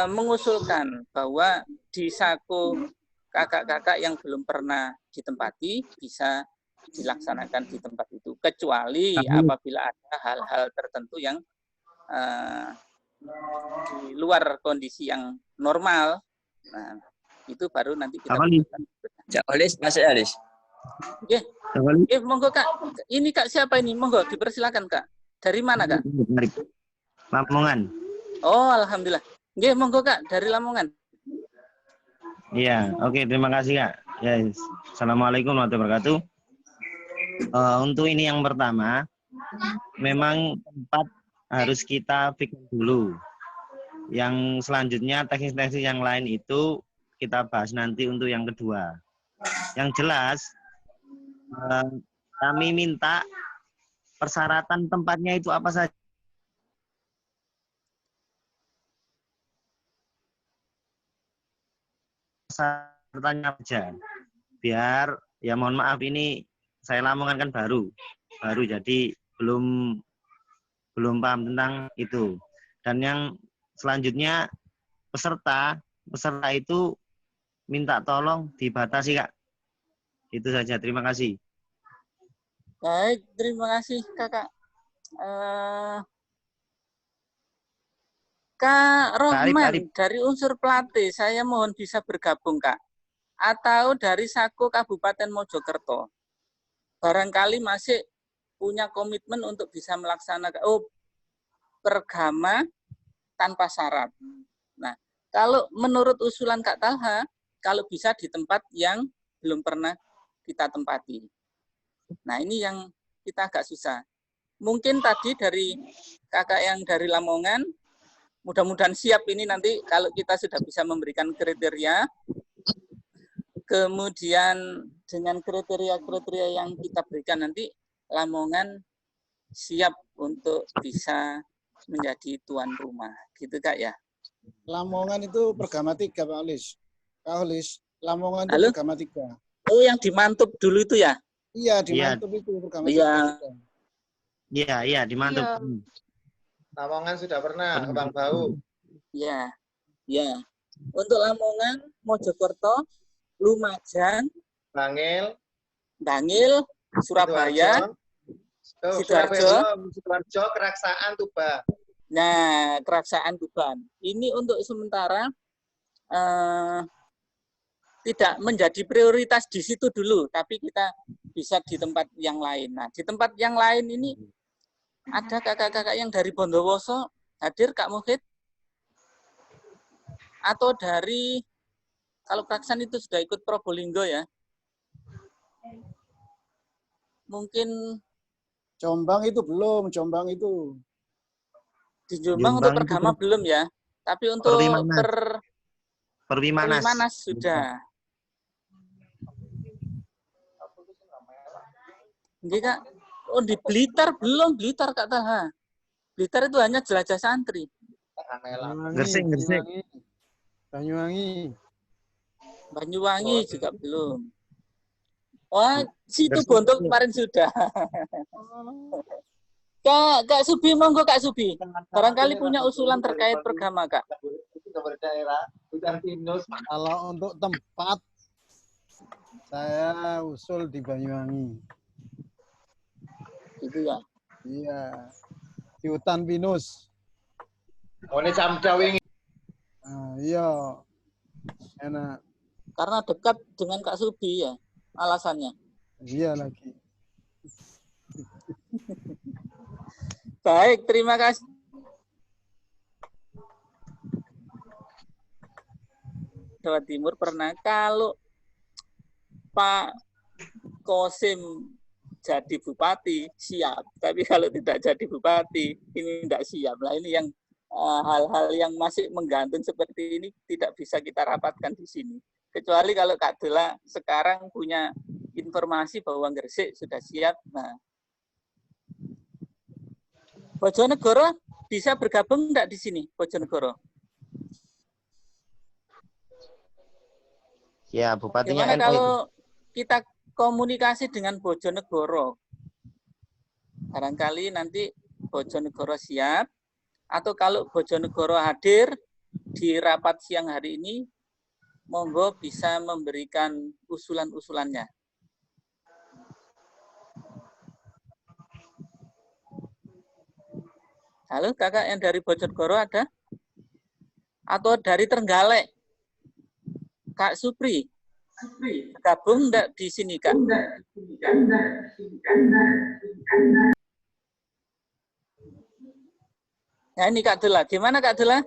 mengusulkan bahwa di Saku kakak-kakak yang belum pernah ditempati bisa dilaksanakan di tempat itu, kecuali apabila ada hal-hal tertentu yang di luar kondisi yang normal. Nah, itu baru nanti kita Masih Alis. Monggo Kak. Ini Kak siapa ini? Monggo dipersilakan Kak. Dari mana Kak? Lamongan. Oh, alhamdulillah. Nggih, monggo Kak, dari Lamongan. Iya, oke, terima kasih Kak. Yes. Assalamualaikum warahmatullahi wabarakatuh. Untuk ini yang pertama, memang tempat harus kita pikir dulu. Yang selanjutnya teknis-teknis yang lain itu kita bahas nanti untuk yang kedua. Yang jelas, kami minta persyaratan tempatnya itu apa saja. Pertanyaan aja, biar ya mohon maaf ini saya Lamongan kan baru jadi belum paham tentang itu. Dan yang selanjutnya peserta itu minta tolong dibatasi, Kak. Itu saja. Terima kasih. Baik, terima kasih Kakak. Kak Rohman, dari unsur pelatih, saya mohon bisa bergabung, Kak. Atau dari Sako Kabupaten Mojokerto. Barangkali masih punya komitmen untuk bisa melaksanakan pergama tanpa syarat. Nah, kalau menurut usulan Kak Talha, kalau bisa di tempat yang belum pernah kita tempati. Nah, ini yang kita agak susah. Mungkin tadi dari kakak yang dari Lamongan, mudah-mudahan siap ini nanti kalau kita sudah bisa memberikan kriteria, kemudian dengan kriteria-kriteria yang kita berikan nanti, Lamongan siap untuk bisa menjadi tuan rumah. Gitu Kak ya? Lamongan itu pergama 3 Pak Olis. Kak Olis, Lamongan itu pergama 3. Oh, yang di Mantub dulu itu ya? Iya, di Mantub itu pergama 3. Iya, di Mantub. Lamongan sudah pernah, ke Bang Bau. Iya, ya. Untuk Lamongan, Mojokerto, Lumajang, Bangil, Surabaya, Sidoarjo, Keraksaan, Tuban. Nah, Keraksaan, Tuban. Ini untuk sementara tidak menjadi prioritas di situ dulu, tapi kita bisa di tempat yang lain. Nah, di tempat yang lain ini ada kakak-kakak yang dari Bondowoso hadir, Kak Muhid? Atau dari, kalau Kraksan itu sudah ikut Probolinggo ya? Mungkin Jombang itu belum, Jombang itu. Di Jombang untuk pergama belum ya? Tapi untuk Perwimanas sudah. Enggak, Kak. Oh, di Blitar belum, Blitar Kak Talha. Blitar itu hanya jelajah santri. Gersik. Banyuwangi juga belum. Wah, situ Bondo kemarin sudah. Kak Subi, monggo Kak Subi. Barangkali punya usulan terkait pergama, Kak. Kalau untuk tempat, saya usul di Banyuwangi. Itu ya? Iya. Di hutan pinus. Ini Samda wingi. Iya. Enak. Karena dekat dengan Kak Subi ya, alasannya. Iya lagi. Baik, terima kasih. Jawa Timur pernah, kalau Pak Kosim jadi bupati, siap. Tapi kalau tidak jadi bupati, ini tidak siap. Nah, ini yang hal-hal yang masih menggantung seperti ini tidak bisa kita rapatkan di sini. Kecuali kalau Kak Dela sekarang punya informasi bahwa Gresik sudah siap. Nah, Bojonegoro bisa bergabung enggak di sini, Bojonegoro? Ya, bupatinya Gimana NU. kalau kita komunikasi dengan Bojonegoro? Barangkali nanti Bojonegoro siap, atau kalau Bojonegoro hadir di rapat siang hari ini, monggo bisa memberikan usulan-usulannya. Halo, kakak yang dari Bojonegoro ada? Atau dari Trenggalek? Kak Supri, gabung enggak di sini, Kak? Nah, ini Kak Dela. Gimana Kak Dela?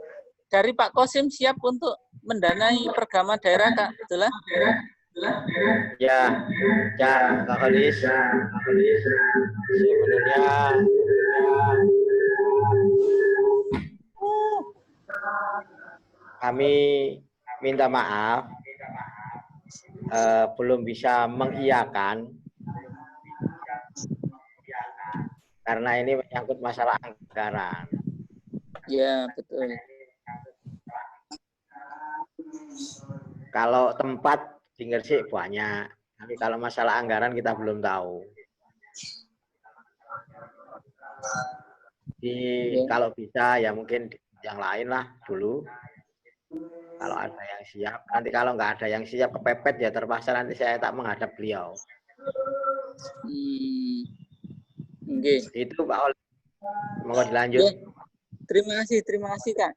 Dari Pak Kosim siap untuk mendanai pergama daerah, Kak Dela? Ya, Kak Khalis. Sebenarnya kami minta maaf belum bisa mengiyakan karena ini menyangkut masalah anggaran. Ya, betul. Kalau tempat di Gresik banyak, tapi kalau masalah anggaran kita belum tahu. Kalau bisa ya mungkin yang lain lah dulu. Kalau ada yang siap, nanti kalau nggak ada yang siap kepepet ya terpaksa nanti saya tak menghadap beliau. Itu Pak Ol. Mau dilanjut. Terima kasih Kak.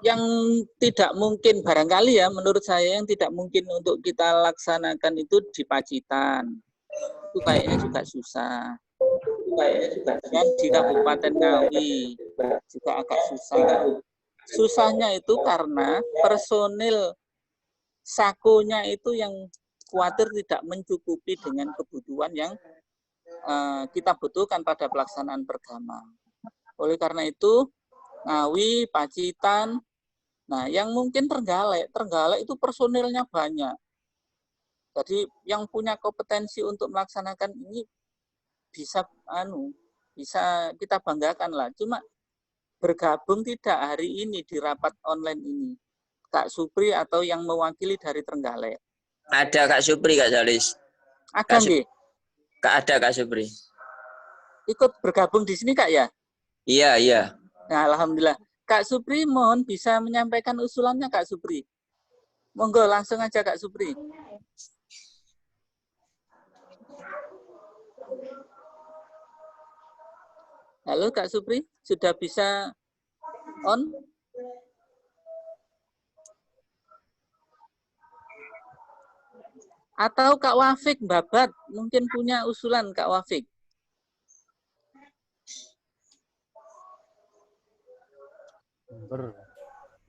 Yang tidak mungkin barangkali ya menurut saya yang tidak mungkin untuk kita laksanakan itu di Pacitan. Itu kayaknya juga susah. Dan di Kabupaten Ngawi juga agak susah. Susahnya itu karena personil sakonya itu yang khawatir tidak mencukupi dengan kebutuhan yang kita butuhkan pada pelaksanaan pergama. Oleh karena itu, Ngawi, Pacitan, nah yang mungkin Trenggalek itu personilnya banyak. Jadi yang punya kompetensi untuk melaksanakan ini bisa kita banggakan lah. Cuma bergabung tidak hari ini di rapat online ini. Kak Supri atau yang mewakili dari Trenggalek. Ada Kak Supri, Kak Jalis. Ada nggih? Ada Kak Supri. Ikut bergabung di sini Kak ya? Iya. Nah, alhamdulillah. Kak Supri mohon bisa menyampaikan usulannya Kak Supri. Monggo langsung aja Kak Supri. Halo Kak Supri, sudah bisa on? Atau Kak Wafik Babat, mungkin punya usulan Kak Wafik.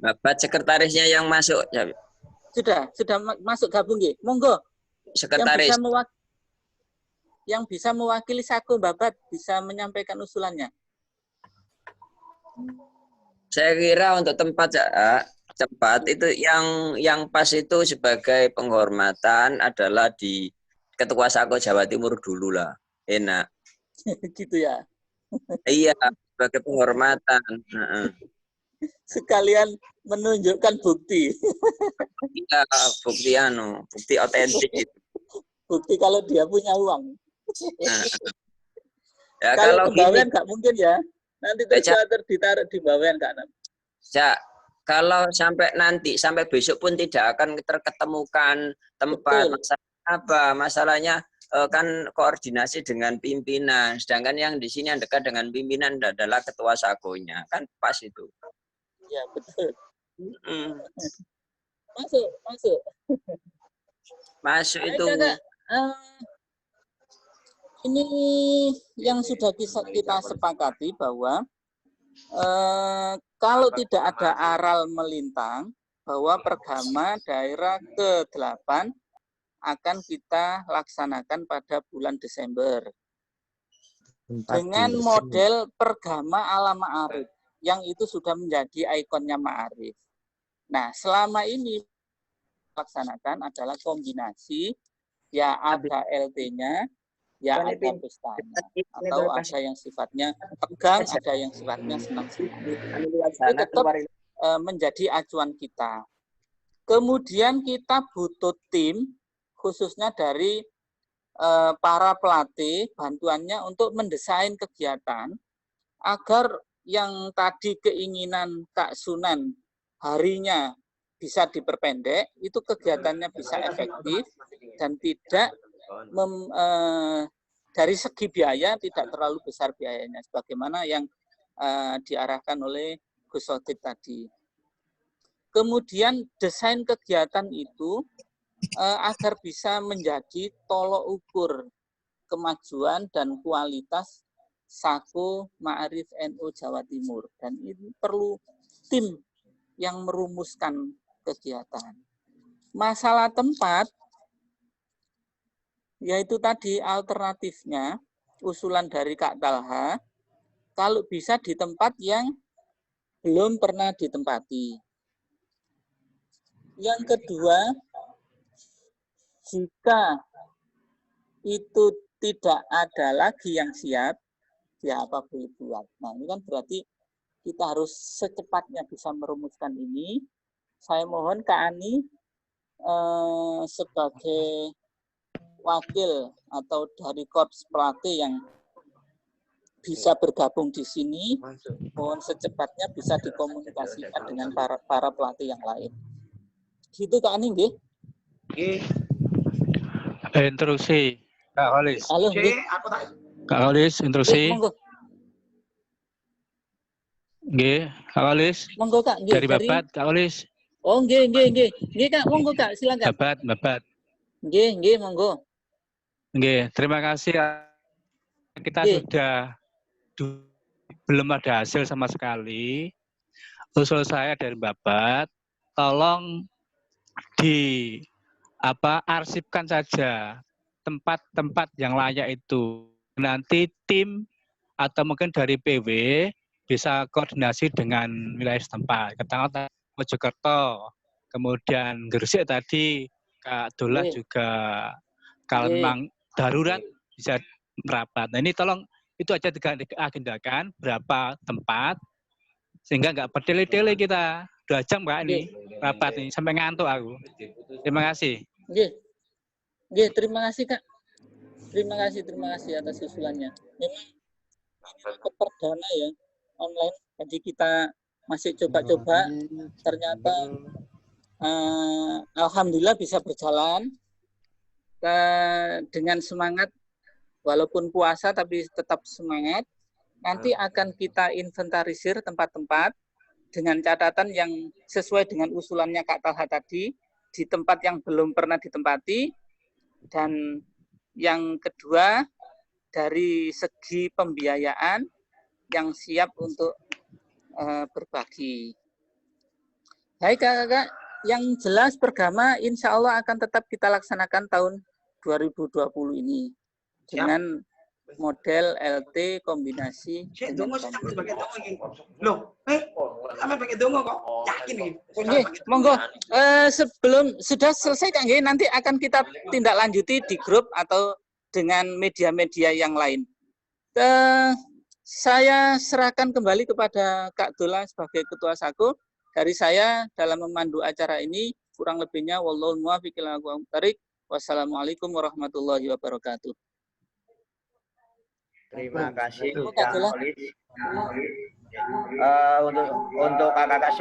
Babat sekretarisnya yang masuk. Sudah masuk gabung nggih. Monggo. Sekretaris. Yang bisa mewakili Sako Babat bisa menyampaikan usulannya. Saya kira untuk tempat itu yang pas itu sebagai penghormatan adalah di Ketua Sako Jawa Timur dulu lah. Enak. Gitu ya. Iya, sebagai penghormatan. Sekalian menunjukkan bukti. Iya, bukti otentik itu. Bukti kalau dia punya uang. Ya, kalau pembawean nggak mungkin ya. Nanti ditaruh di bawean Kak. Ya, kalau sampai besok pun tidak akan terketemukan tempat. Masalahnya kan koordinasi dengan pimpinan. Sedangkan yang di sini yang dekat dengan pimpinan adalah ketua sakonya. Kan pas itu. Ya, betul. Masuk itu. Ini yang sudah kita sepakati bahwa kalau tidak ada aral melintang, bahwa pergama daerah ke-8 akan kita laksanakan pada bulan Desember. Dengan model pergama ala Ma'arif, yang itu sudah menjadi ikonnya Ma'arif. Nah, selama ini laksanakan adalah kombinasi, ya ada LT-nya, ya ada pestanya, atau ada yang sifatnya tegang, ada yang sifatnya senang-senang. Itu tetap menjadi acuan kita. Kemudian kita butuh tim, khususnya dari para pelatih, bantuannya untuk mendesain kegiatan, agar yang tadi keinginan Kak Sunan harinya bisa diperpendek, itu kegiatannya bisa efektif, dan tidak dari segi biaya tidak terlalu besar biayanya, sebagaimana yang diarahkan oleh Gus Sodik tadi. Kemudian desain kegiatan itu agar bisa menjadi tolok ukur kemajuan dan kualitas Sako Ma'arif NU Jawa Timur, dan ini perlu tim yang merumuskan kegiatan. Masalah tempat, yaitu tadi alternatifnya, usulan dari Kak Talha, kalau bisa di tempat yang belum pernah ditempati. Yang kedua, jika itu tidak ada lagi yang siap, ya apa boleh buat. Nah, ini kan berarti kita harus secepatnya bisa merumuskan ini. Saya mohon Kak Ani sebagai wakil atau dari korps pelatih yang bisa bergabung di sini, mohon secepatnya bisa dikomunikasikan dengan para pelatih yang lain. Gitu Kak Ani, nggih? Instruksi, Kak Holis. Halo, nggih. Kak Holis, instruksi. Monggo. Nggih, Kak Holis. Monggo Kak, nggih. Dari Babat, Kak Holis. Oh, nggih, nggih, nggih. Nggih Kak, monggo Kak, silakan. Babat. Nggih, nggih, monggo. Nggih, terima kasih. Kita sudah belum ada hasil sama sekali. Usul saya dari Babat, tolong arsipkan saja tempat-tempat yang layak itu. Nanti tim atau mungkin dari PW bisa koordinasi dengan wilayah setempat. Katakanlah Mojokerto, kemudian Gresik tadi, Kak Dolah juga Kalmang darurat bisa merapat. Nah ini tolong itu aja diagendakan berapa tempat sehingga nggak bertele-tele kita 2 jam Pak ini rapat ini sampai ngantuk aku. Terima kasih. Nggih, terima kasih Kak. Terima kasih atas usulannya. Memang ini perdana ya online, jadi kita masih coba-coba. Ternyata alhamdulillah bisa berjalan dengan semangat. Walaupun puasa tapi tetap semangat. Nanti akan kita inventarisir tempat-tempat dengan catatan yang sesuai dengan usulannya Kak Talha tadi, di tempat yang belum pernah ditempati. Dan yang kedua, dari segi pembiayaan yang siap untuk berbagi. Baik Kakak, yang jelas Pergama insya Allah akan tetap kita laksanakan tahun 2020 ini. Dengan model LT kombinasi dengan Loh, sampai pakai dongo kok yakin nih. Monggo, sebelum sudah selesai Kak nggih, nanti akan kita tindak lanjuti di grup atau dengan media-media yang lain. Saya serahkan kembali kepada Kak Dola sebagai Ketua Sako. Dari saya dalam memandu acara ini, kurang lebihnya wallahul muwaffiq ila aqwamit thoriq. Wassalamualaikum warahmatullahi wabarakatuh. Terima kasih Kak Holis. Untuk kakak-kakak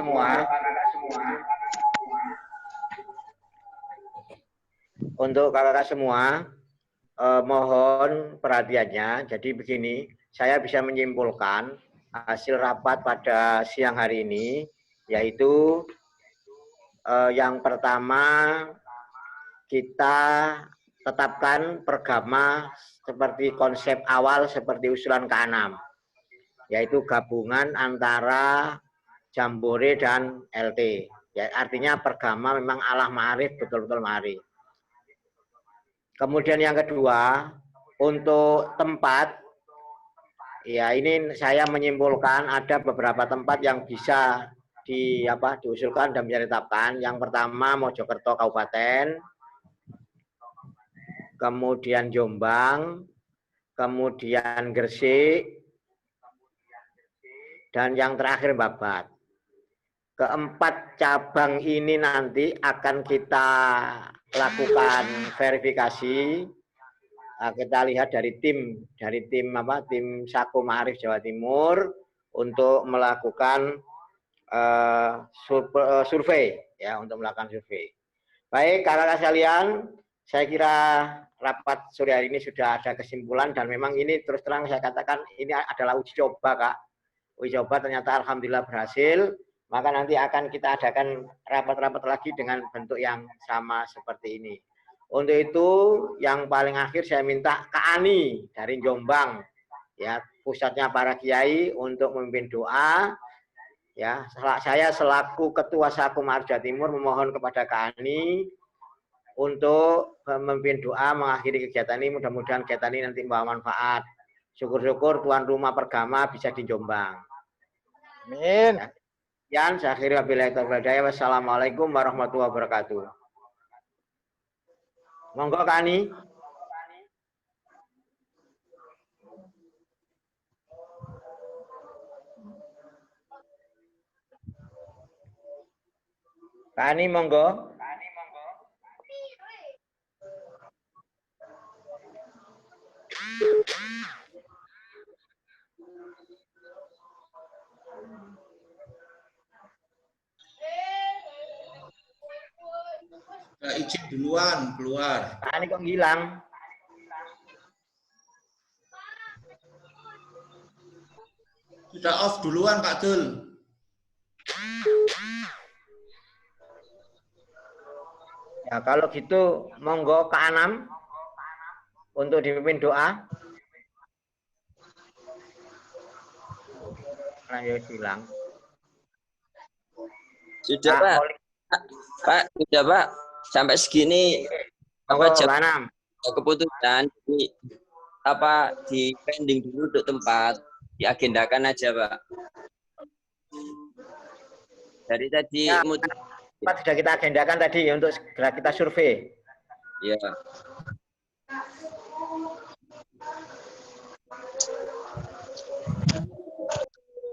semua, mohon perhatiannya. Jadi begini, saya bisa menyimpulkan hasil rapat pada siang hari ini, yaitu yang pertama kita tetapkan Pergama seperti konsep awal seperti usulan ke-6, yaitu gabungan antara Jambore dan LT. Ya, artinya Pergama memang alah ma'arif, betul-betul ma'arif. Kemudian yang kedua, untuk tempat, ya ini saya menyimpulkan ada beberapa tempat yang bisa diusulkan dan bisa ditetapkan. Yang pertama Mojokerto Kabupaten, kemudian Jombang, kemudian Gresik, dan yang terakhir Babat. Keempat cabang ini nanti akan kita lakukan verifikasi. Kita lihat dari tim Sako Ma'arif Jawa Timur untuk melakukan survei, ya, untuk melakukan survei. Baik, kakak-kakak sekalian, saya kira rapat sore hari ini sudah ada kesimpulan dan memang ini terus terang saya katakan ini adalah uji coba Kak. Uji coba ternyata alhamdulillah berhasil, maka nanti akan kita adakan rapat-rapat lagi dengan bentuk yang sama seperti ini. Untuk itu yang paling akhir saya minta Kak Ani dari Jombang, ya, pusatnya para kiai untuk memimpin doa. Ya, saya selaku Ketua Sako Ma'arif Jawa Timur memohon kepada Kak Ani untuk memimpin doa mengakhiri kegiatan ini. Mudah-mudahan kegiatan ini nanti membawa manfaat. Syukur-syukur tuan rumah Pergama bisa di Jombang. Amin. Sekian, saya akhiri wabillahi taufiq wal hidayah. Wassalamualaikum warahmatullahi wabarakatuh. Monggo Kak Ani. Kak Ani monggo. izin duluan keluar. Ini kok hilang? Sudah off duluan Pak Dul. Ya kalau gitu monggo Kak Anam untuk dipimpin doa. Ayo hilang. Sudah Pak. Pak, sudah Pak. Sampai segini apa jam keputusan jadi apa di pending dulu untuk tempat, diagendakan aja Pak. Dari tadi ya, tempat sudah kita agendakan tadi untuk segera kita survei. Iya.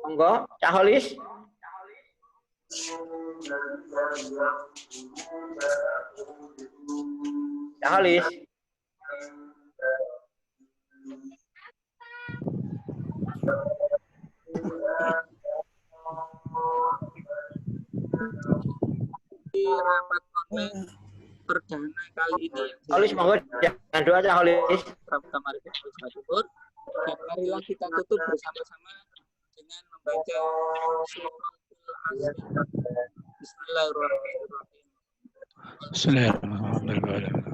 Monggo, Cak Holis. Cak Holis. Di rapat online perdana kali ini. Holis, monggo jangan doa Cak Holis. Kemarin Timur. Dan marilah kita tutup bersama-sama dengan membaca Bismillahirrahmanirrahim. Bismillahirrahmanirrahim.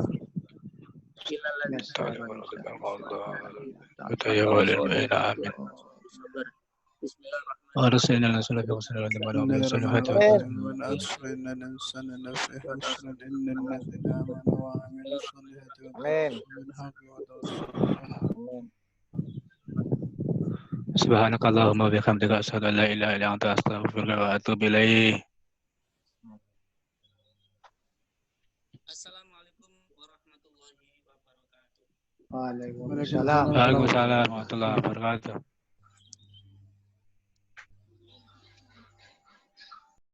Subhanakallahumma wa bihamdika asyhadu an la ilaha illa anta astaghfiruka wa atubu ilaik. Assalamualaikum warahmatullahi wabarakatuh. Waalaikumsalam. Waalaikumsalam warahmatullahi wabarakatuh.